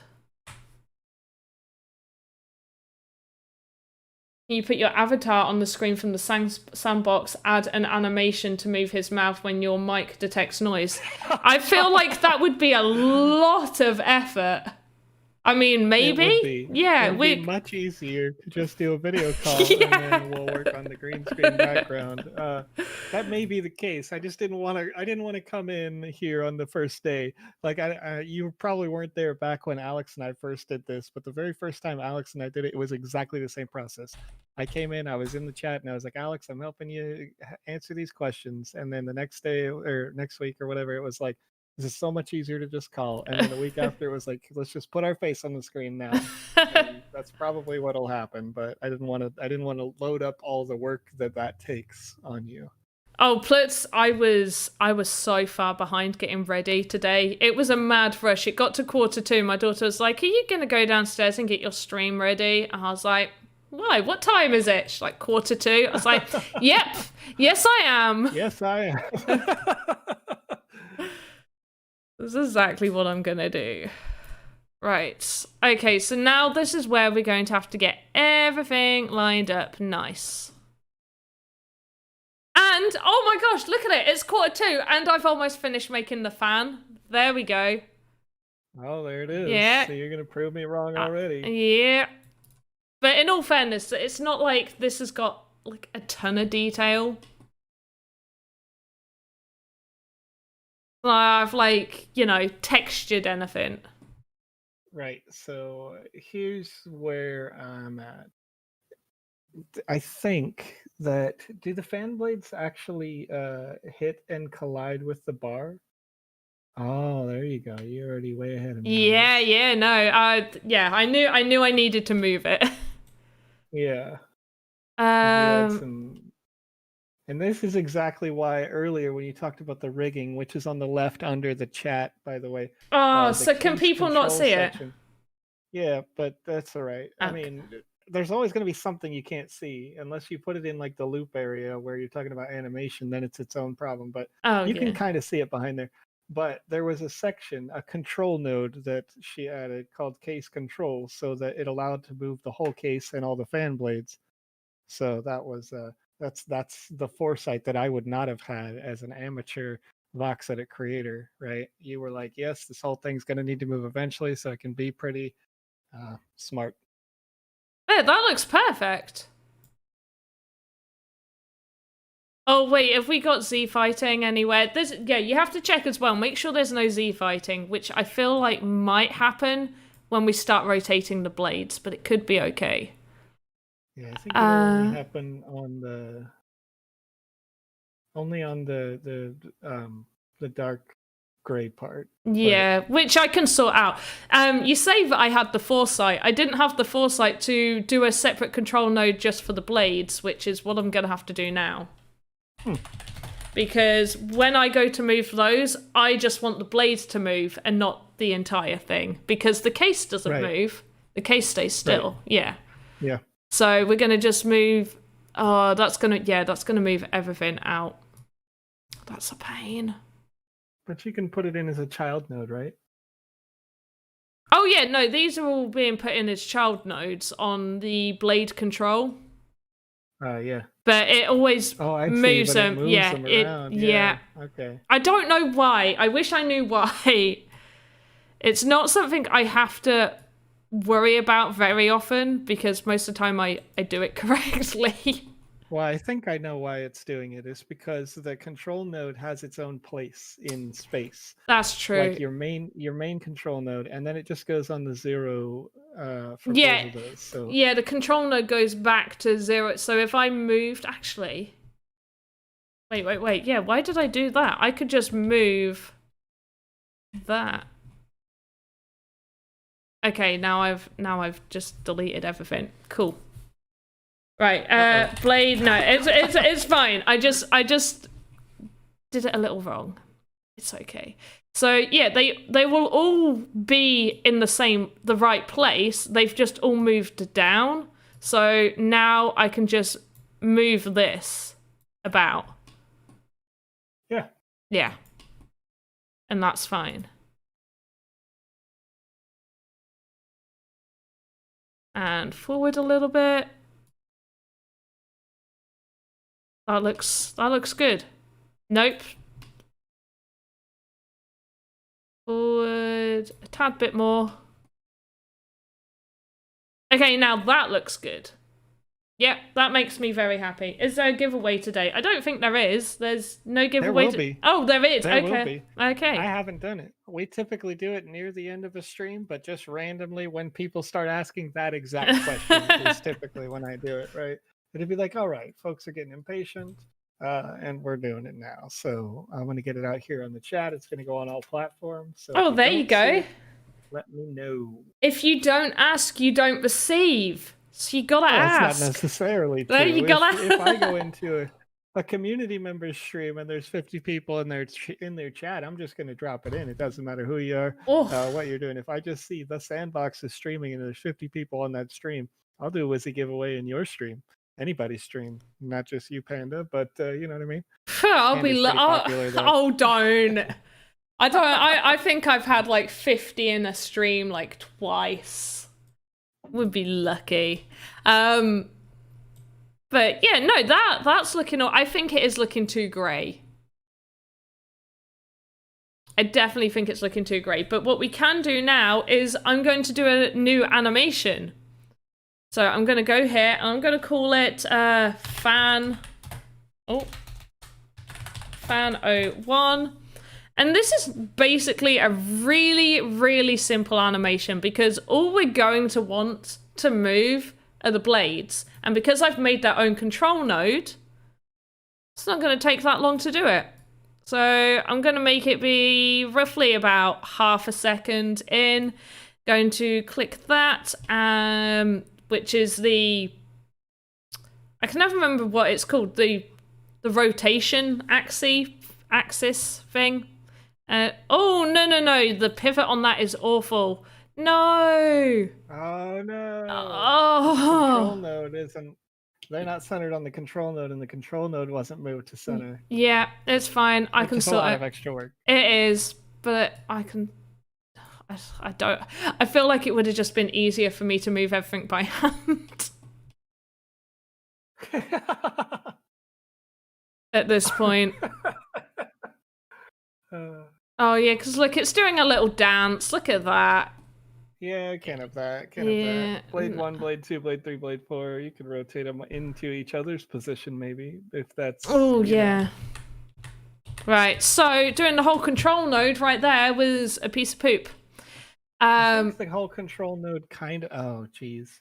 You put your avatar on the screen from the sandbox, add an animation to move his mouth when your mic detects noise. I feel like that would be a lot of effort. I mean, maybe. It would be. Yeah, it would be much easier to just do a video call and then we'll work on the green screen background. That may be the case. I just didn't want to. I didn't want to come in here on the first day. Like you probably weren't there back when Alex and I first did this, but the very first time Alex and I did it, it was exactly the same process. I came in, I was in the chat, and I was like, Alex, I'm helping you answer these questions. And then the next day or next week or whatever, it was like, this is so much easier to just call. And then the week after, it was like, let's just put our face on the screen now. And that's probably what'll happen. But I didn't want to load up all the work that takes on you. Oh, plus I was so far behind getting ready today. It was a mad rush. It got to 1:45. My daughter was like, "Are you gonna go downstairs and get your stream ready?" And I was like, "Why? What time is it?" She's like, 1:45. I was like, "Yep, yes I am. Yes I am." This is exactly what I'm gonna do. Right. Okay, so now this is where we're going to have to get everything lined up nice. And, oh my gosh, look at it. It's 1:45 and I've almost finished making the fan. There we go. Oh, there it is. Yeah. So you're going to prove me wrong already. Yeah. But in all fairness, it's not like this has got like a ton of detail. I've like, you know, textured anything. Right. So here's where I'm at. I think that do the fan blades actually hit and collide with the bar? Oh, there you go. You're already way ahead of me. Yeah, no. I knew I needed to move it. Yeah. And this is exactly why earlier when you talked about the rigging, which is on the left under the chat, by the way. Oh, so can people not see section. it? Yeah, but that's all right. Okay. I mean, there's always going to be something you can't see unless you put it in like the loop area where you're talking about animation, then it's its own problem. But you can kind of see it behind there. But there was a section, a control node that she added called case control, so that it allowed to move the whole case and all the fan blades. So that was that's the foresight that I would not have had as an amateur VoxEdit creator, right? You were like, yes, this whole thing's going to need to move eventually, so it can be pretty smart. Yeah, that looks perfect. Oh wait, have we got Z fighting anywhere? Yeah, you have to check as well. Make sure there's no Z fighting, which I feel like might happen when we start rotating the blades, but it could be okay. Yeah, I think it'll only happen on the dark gray part. Yeah, which I can sort out. You say that I had the foresight. I didn't have the foresight to do a separate control node just for the blades, which is what I'm going to have to do now. Because when I go to move those, I just want the blades to move and not the entire thing. Because the case doesn't move. The case stays still. Right. Yeah. Yeah. So we're going to just move... Oh, that's going to move everything out. That's a pain. But you can put it in as a child node, right? Oh, yeah, no, these are all being put in as child nodes on the blade control. Yeah. But it always moves them. Them around. Yeah. Okay. I don't know why. I wish I knew why. It's not something I have to worry about very often because most of the time I do it correctly. Well, I think I know why it's doing it. It's because the control node has its own place in space. That's true. Like your main control node, and then it just goes on the 0 for both of those. So yeah, the control node goes back to 0. So if I moved, actually, wait. Yeah, why did I do that? I could just move that. Okay, now I've just deleted everything. Cool. Right, blade. No, it's fine. I just did it a little wrong. It's okay. So yeah, they will all be in the right place. They've just all moved down. So now I can just move this about. Yeah. Yeah. And that's fine. And forward a little bit. That looks good. Nope. Forward a tad bit more. Okay, now that looks good. Yep, that makes me very happy. Is there a giveaway today? I don't think there is. There's no giveaway. There will be. Oh, there is. There okay. Will be. Okay. I haven't done it. We typically do it near the end of a stream, but just randomly when people start asking that exact question is typically when I do it, right? It'd be like, all right, folks are getting impatient. And we're doing it now. So I'm going to get it out here on the chat. It's going to go on all platforms. So there you go. Let me know. If you don't ask, you don't receive. So you gotta ask. That's not necessarily true. There you gotta... if I go into a community member's stream and there's 50 people in their chat, I'm just going to drop it in. It doesn't matter who you are, what you're doing. If I just see the Sandbox is streaming and there's 50 people on that stream, I'll do a Wizzy giveaway in your stream. Anybody's stream, not just you, Panda, but you know what I mean. I'll be don't. I think I've had like 50 in a stream like twice. Would be lucky. But yeah, no, that's looking. I think it is looking too grey. I definitely think it's looking too grey. But what we can do now is I'm going to do a new animation. So I'm going to go here and I'm going to call it fan 01. And this is basically a really, really simple animation because all we're going to want to move are the blades. And because I've made that own control node, it's not going to take that long to do it. So I'm going to make it be roughly about half a second in. Going to click that. Which is I can never remember what it's called, the rotation axis thing. Oh, no, the pivot on that is awful. No! Oh, no. Oh. The control node isn't, they're not centered on the control node, and the control node wasn't moved to center. Yeah, it's fine. I can sort it. It's a lot of extra work. It is, but I can... I don't... I feel like it would have just been easier for me to move everything by hand. At this point. Oh, yeah, because look, it's doing a little dance. Look at that. Yeah, can't have that. Can't have Yeah. that. Blade 1, Blade 2, Blade 3, Blade 4. You can rotate them into each other's position, maybe, if that's. Oh, you know. yeah. Right, so doing the whole control node right there was a piece of poop. I think the whole control node kind of. Oh, geez.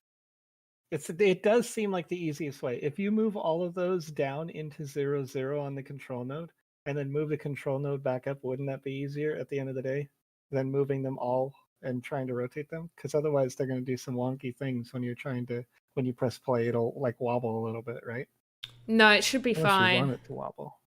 It does seem like the easiest way. If you move all of those down into 0, 0 on the control node, and then move the control node back up, wouldn't that be easier at the end of the day than moving them all and trying to rotate them? Because otherwise, they're going to do some wonky things when when you press play. It'll like wobble a little bit, right? No, it should be Unless fine. you want it to wobble.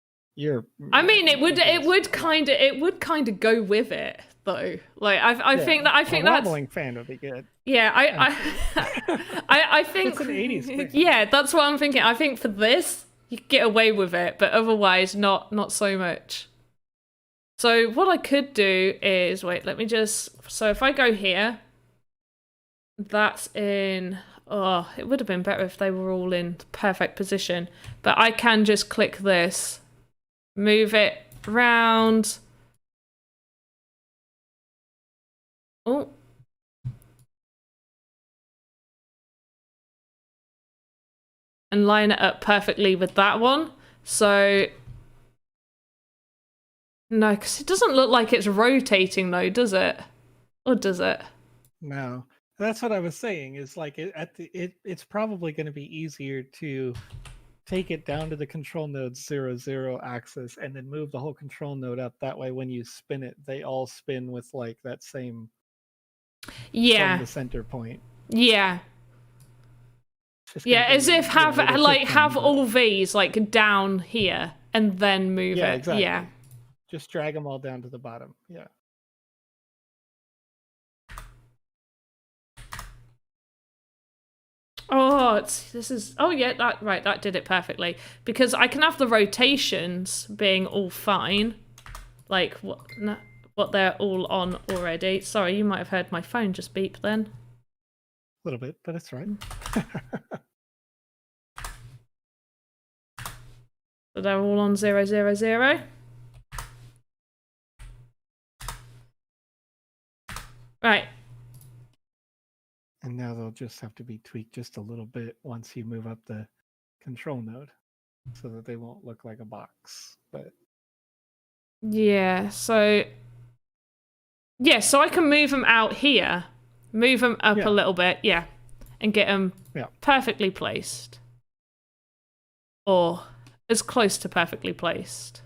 I mean, it would kind of go with it though. Like I think that's a wobbling fan would be good. Yeah, I think it's an 80s thing. Yeah, that's what I'm thinking. I think for this you could get away with it, but otherwise not so much. So what I could do is wait. Let me just. So if I go here, that's in. Oh, it would have been better if they were all in perfect position. But I can just click this. Move it round. Oh. And line it up perfectly with that one. So, no, because it doesn't look like it's rotating though, does it? Or does it? No. That's what I was saying, is like it's probably going to be easier to take it down to the control node 0, 0 axis and then move the whole control node up. That way when you spin it, they all spin with like that same from the center point. Yeah. Yeah, as if have all these like down here and then move it. Exactly. Yeah. Just drag them all down to the bottom. Yeah. Oh, that did it perfectly. Because I can have the rotations being all fine. Like what they're all on already. Sorry, you might have heard my phone just beep then. A little bit, but it's right. So they're all on 0, 0, 0. Right. And now they'll just have to be tweaked just a little bit once you move up the control node so that they won't look like a box. But yeah, so I can move them out here, move them up a little bit, and get them perfectly placed. Or as close to perfectly placed.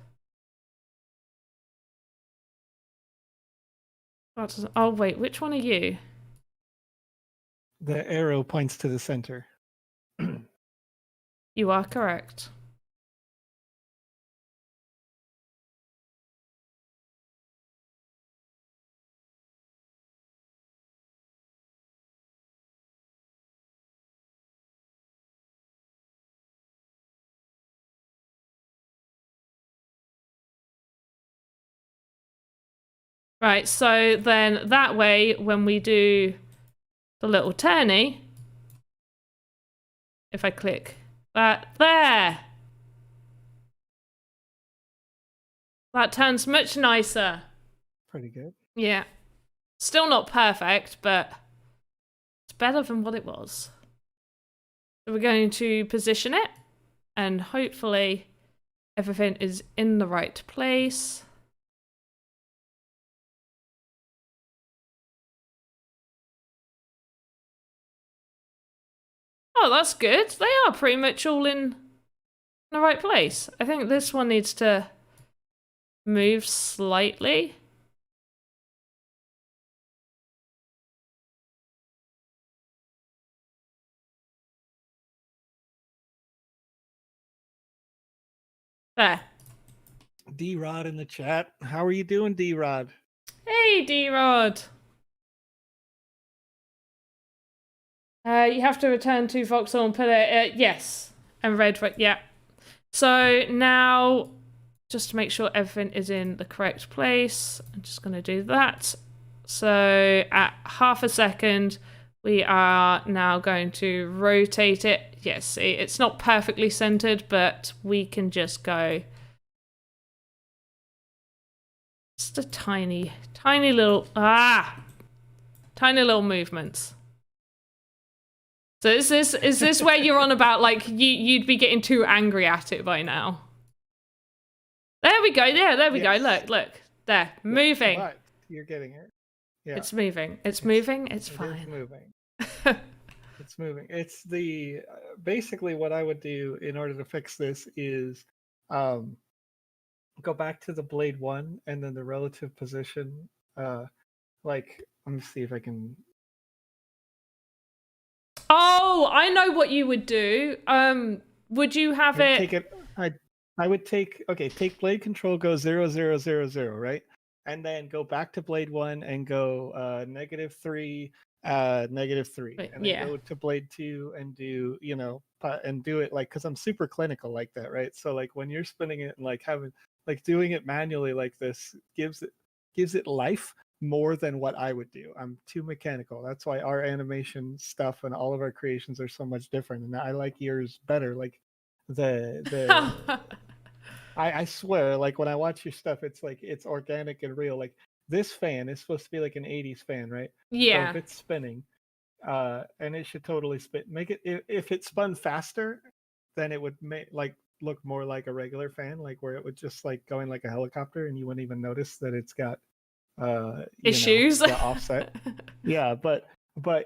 Oh, wait, which one are you? The arrow points to the center. You are correct. Right, so then that way, when we do the little turny, if I click that there, that turns much nicer. Pretty good. Yeah. Still not perfect, but it's better than what it was. So we're going to position it, and hopefully everything is in the right place. Oh, that's good. They are pretty much all in the right place. I think this one needs to move slightly. There. D-Rod in the chat. How are you doing, D-Rod? Hey, D-Rod. You have to return to Voxel and put it... yes. And red, yeah. So now, just to make sure everything is in the correct place, I'm just going to do that. So at half a second, we are now going to rotate it. Yes, see, it's not perfectly centered, but we can just go... just a tiny little... Tiny little movements. So is this where you're on about like you'd be getting too angry at it by now? There we go. Yeah, there we go. Look. There. Moving. But you're getting it. Yeah. It's moving. It's moving. It's fine. It is moving. It's moving. It's the basically what I would do in order to fix this is go back to the blade 1 and then the relative position. Like, let me see if I can. Oh, I know what you would do. Would you have it? Take it. I would take blade control, go 0 0 0 0, right? And then go back to blade 1 and go -3, -3, and then go to blade 2 and do, and do it like, because I'm super clinical like that, right? So like when you're spinning it and like having like doing it manually like this gives it life more than what I would do. I'm too mechanical. That's why our animation stuff and all of our creations are so much different, and I like yours better. Like the I swear, like when I watch your stuff, it's like it's organic and real. Like this fan is supposed to be like an 80s fan, right? Yeah. So if it's spinning, and it should totally spin. Make it if it spun faster, then it would look more like a regular fan, like where it would just like going like a helicopter, and you wouldn't even notice that it's got issues. The offset. Yeah, but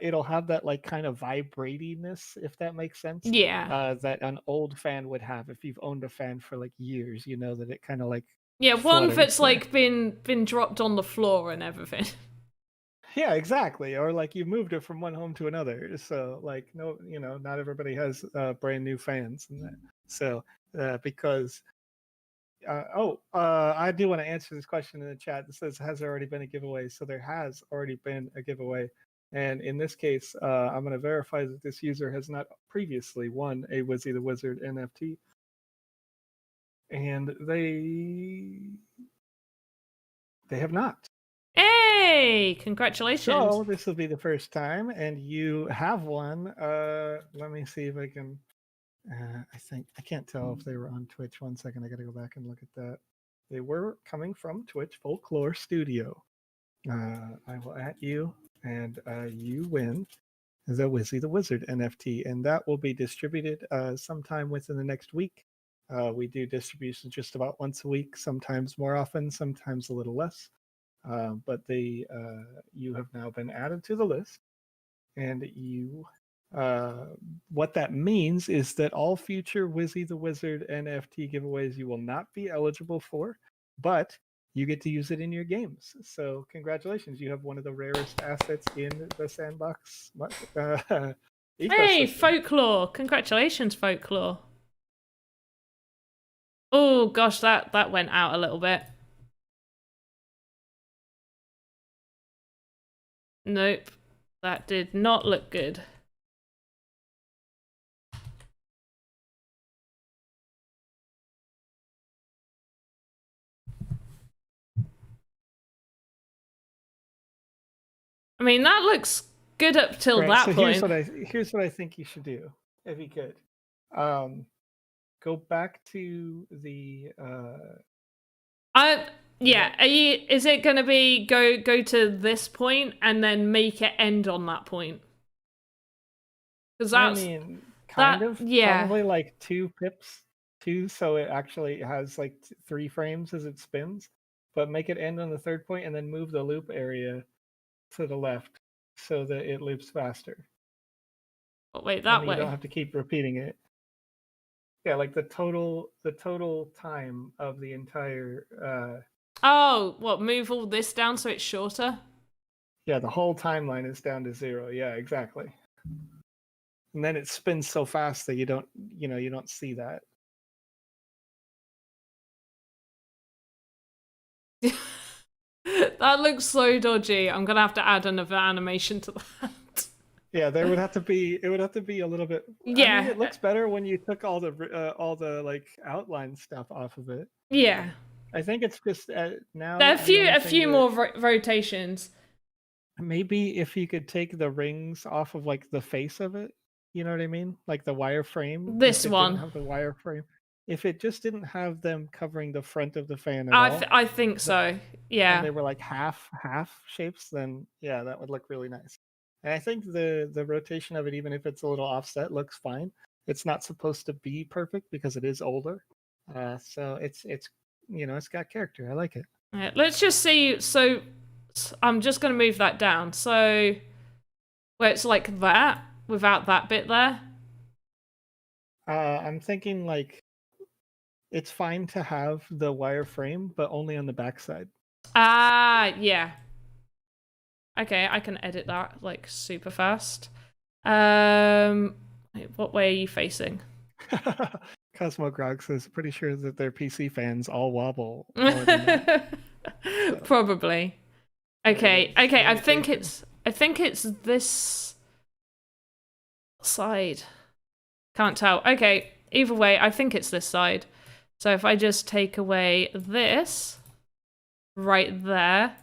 it'll have that like kind of vibratiness, if that makes sense. Yeah. That an old fan would have. If you've owned a fan for like years, you know that it kind of like one that's like been dropped on the floor and everything. Yeah, exactly. Or like you moved it from one home to another. So like not everybody has brand new fans and that. So because I do want to answer this question in the chat that says, has there already been a giveaway? So there has already been a giveaway. And in this case, I'm going to verify that this user has not previously won a Wizzy the Wizard NFT. And they have not. Hey, congratulations. So this will be the first time, and you have won. Let me see if I can. I can't tell if they were on Twitch. 1 second, I got to go back and look at that. They were coming from Twitch Folklore Studio. I will at you, and you win the Wizzy the Wizard NFT, and that will be distributed sometime within the next week. We do distribution just about once a week, sometimes more often, sometimes a little less. But you have now been added to the list, and what that means is that all future Wizzy the Wizard NFT giveaways you will not be eligible for, but you get to use it in your games. So congratulations, you have one of the rarest assets in the Sandbox ecosystem. Hey, Folklore! Congratulations, Folklore. Oh gosh, that went out a little bit. Nope, that did not look good. I mean, that looks good up till that point. Here's what I think you should do, if you could. Go back to the is it gonna be go to this point and then make it end on that point? Because that's probably like 2 pips, so it actually has like 3 frames as it spins, but make it end on the 3rd point and then move the loop area to the left so that it loops faster. Oh, wait, that way. You don't have to keep repeating it. Yeah, like the total time of the entire move all this down so it's shorter? Yeah, the whole timeline is down to 0. Yeah, exactly. And then it spins so fast that you don't see that. That looks so dodgy. I'm gonna have to add another animation to that. Yeah, it would have to be a little bit. Yeah, I mean, it looks better when you took all the like outline stuff off of it. Yeah, I think it's just now. There are a few more rotations. Maybe if you could take the rings off of like the face of it, you know what I mean, like the wireframe. This one have the wireframe. if it just didn't have them covering the front of the fan at all, I think so. Yeah. and they were like half shapes, then yeah, that would look really nice. And I think the rotation of it, even if it's a little offset, looks fine. It's not supposed to be perfect because it is older, so it's it's got character. I like it. Yeah, let's just see. So I'm just going to move that down. So where it's like that without that bit there. I'm thinking like it's fine to have the wireframe, but only on the backside. Ah, yeah. Okay, I can edit that like super fast. Wait, what way are you facing? Cosmo Grog says, pretty sure that their PC fans all wobble more than that. So, probably. Okay, yeah, okay. I think it's this side. Can't tell. Okay, either way, I think it's this side. So if I just take away this right there.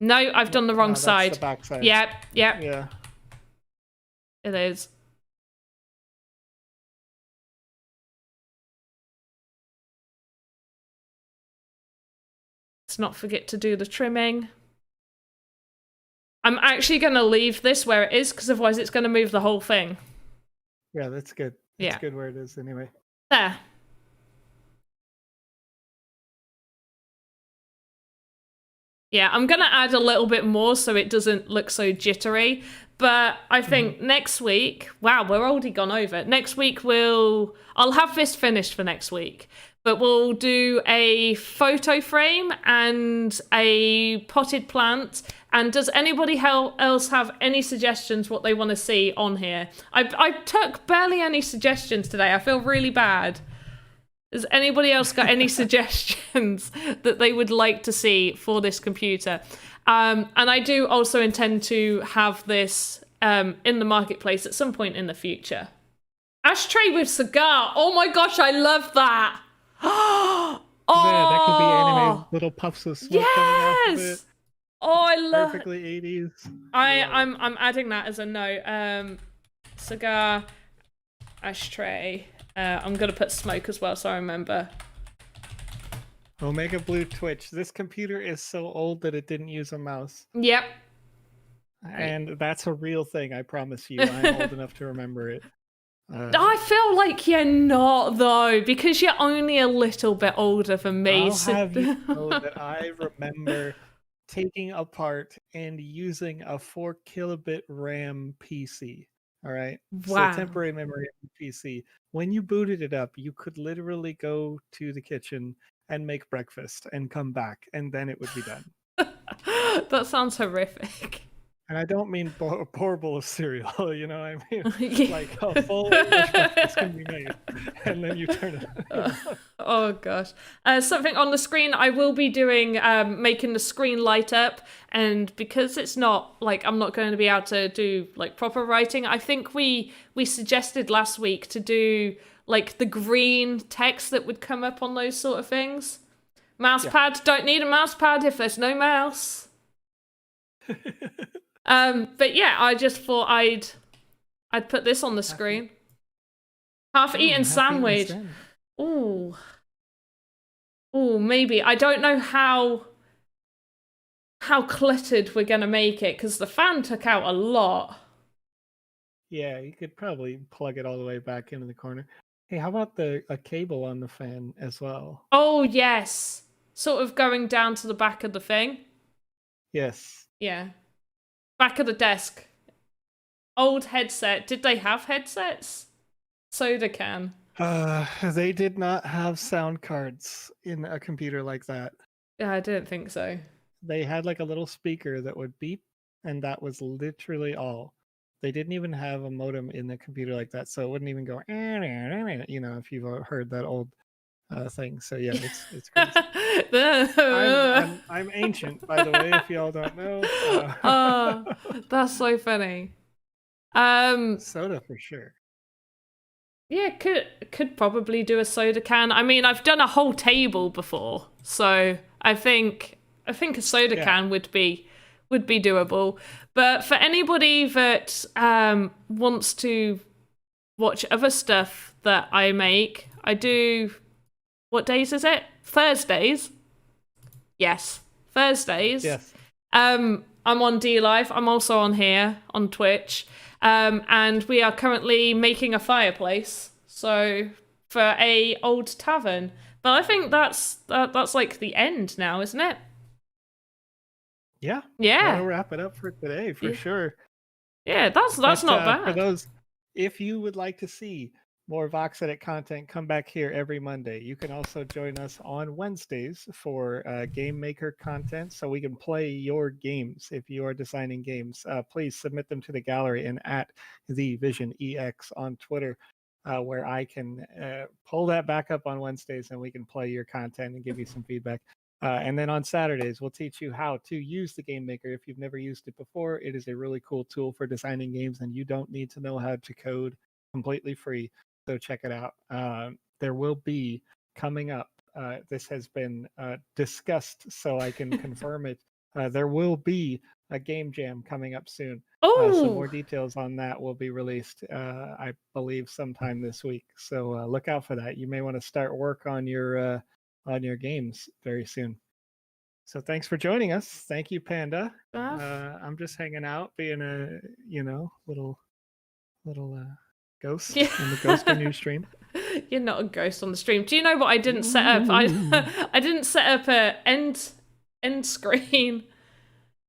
No, I've done the wrong side. That's the back side. Yep. Yeah. It is. Let's not forget to do the trimming. I'm actually going to leave this where it is, because otherwise it's going to move the whole thing. Yeah, that's good. It's good where it is anyway. There. Yeah, I'm going to add a little bit more so it doesn't look so jittery. But I think next week, wow, we're already gone over. Next week I'll have this finished for next week. But we'll do a photo frame and a potted plant. And does anybody else have any suggestions what they want to see on here? I took barely any suggestions today. I feel really bad. Has anybody else got any suggestions that they would like to see for this computer? And I do also intend to have this in the marketplace at some point in the future. Ashtray with cigar. Oh my gosh, I love that. Oh, yeah, that could be animated little puffs of smoke coming off of it. Oh, I love perfectly 80s. I'm adding that as a note. Cigar, ashtray. I'm gonna put smoke as well, so I remember. Omega Blue Twitch. This computer is so old that it didn't use a mouse. Yep. And that's a real thing, I promise you. I'm old enough to remember it. I feel like you're not, though, because you're only a little bit older than me. I'll have you know that I remember taking apart and using a 4 kilobit RAM PC. All right. Wow. So temporary memory PC. When you booted it up, you could literally go to the kitchen and make breakfast and come back, and then it would be done. That sounds horrific. And I don't mean a poor bowl of cereal, you know what I mean? Like a full English breakfast can be made, and then you turn it. Oh gosh. Something on the screen, I will be doing, making the screen light up, and because it's not, like, I'm not going to be able to do, like, proper writing, I think we suggested last week to do, like, the green text that would come up on those sort of things. Mousepad, don't need a mousepad if there's no mouse. But yeah, I just thought I'd put this on the screen. Half-eaten sandwich. Ooh. Ooh, maybe. I don't know how cluttered we're gonna make it, because the fan took out a lot. Yeah, you could probably plug it all the way back into the corner. Hey, how about a cable on the fan as well? Oh, yes. Sort of going down to the back of the thing. Yes. Yeah. Back of the desk. Old headset. Did they have headsets? Soda can. They did not have sound cards in a computer like that. Yeah, I didn't think so. They had like a little speaker that would beep, and that was literally all. They didn't even have a modem in the computer like that, so it wouldn't even go, you know, if you've heard that old thing. So yeah, it's crazy. I'm ancient, by the way, if y'all don't know. Oh, that's so funny. Soda for sure. Yeah, could probably do a soda can. I mean, I've done a whole table before, so I think a soda can would be doable. But for anybody that wants to watch other stuff that I make, I do what days is it? Thursdays. Yes, Thursdays. Yes. I'm on D Live. I'm also on here on Twitch. And we are currently making a fireplace. So for a old tavern. But I think that's like the end now, isn't it? Yeah. Yeah. That'll wrap it up for today for sure. Yeah, that's not bad. For those, if you would like to see more VoxEdit content, come back here every Monday. You can also join us on Wednesdays for Game Maker content, so we can play your games. If you are designing games, please submit them to the gallery and at TheVisionEX on Twitter, where I can pull that back up on Wednesdays and we can play your content and give you some feedback. And then on Saturdays, we'll teach you how to use the Game Maker. If you've never used it before, it is a really cool tool for designing games, and you don't need to know how to code, completely free. So check it out. There will be coming up. This has been discussed, so I can confirm it. There will be a game jam coming up soon. So more details on that will be released, I believe, sometime this week. So look out for that. You may want to start work on your games very soon. So thanks for joining us. Thank you, Panda. I'm just hanging out, being a little ghost in the ghost on your stream. You're not a ghost on the stream. Do you know what I didn't set up? I didn't set up a end screen.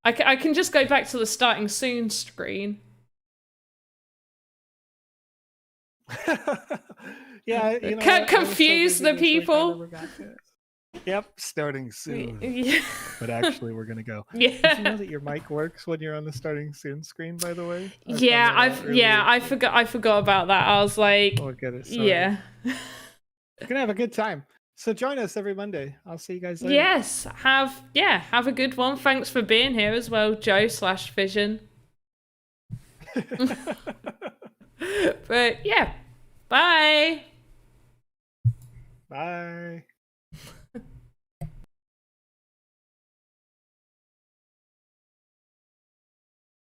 I can just go back to the starting soon screen. Yeah, confuse the people. Yep, starting soon. Yeah. But actually, we're gonna go. Yeah. Did you know that your mic works when you're on the starting soon screen? By the way. I forgot about that. I was like, oh, get it. Sorry. Yeah. You're gonna have a good time. So join us every Monday. I'll see you guys later. Yes, have a good one. Thanks for being here as well, Joe/Vision. But yeah, bye. Bye.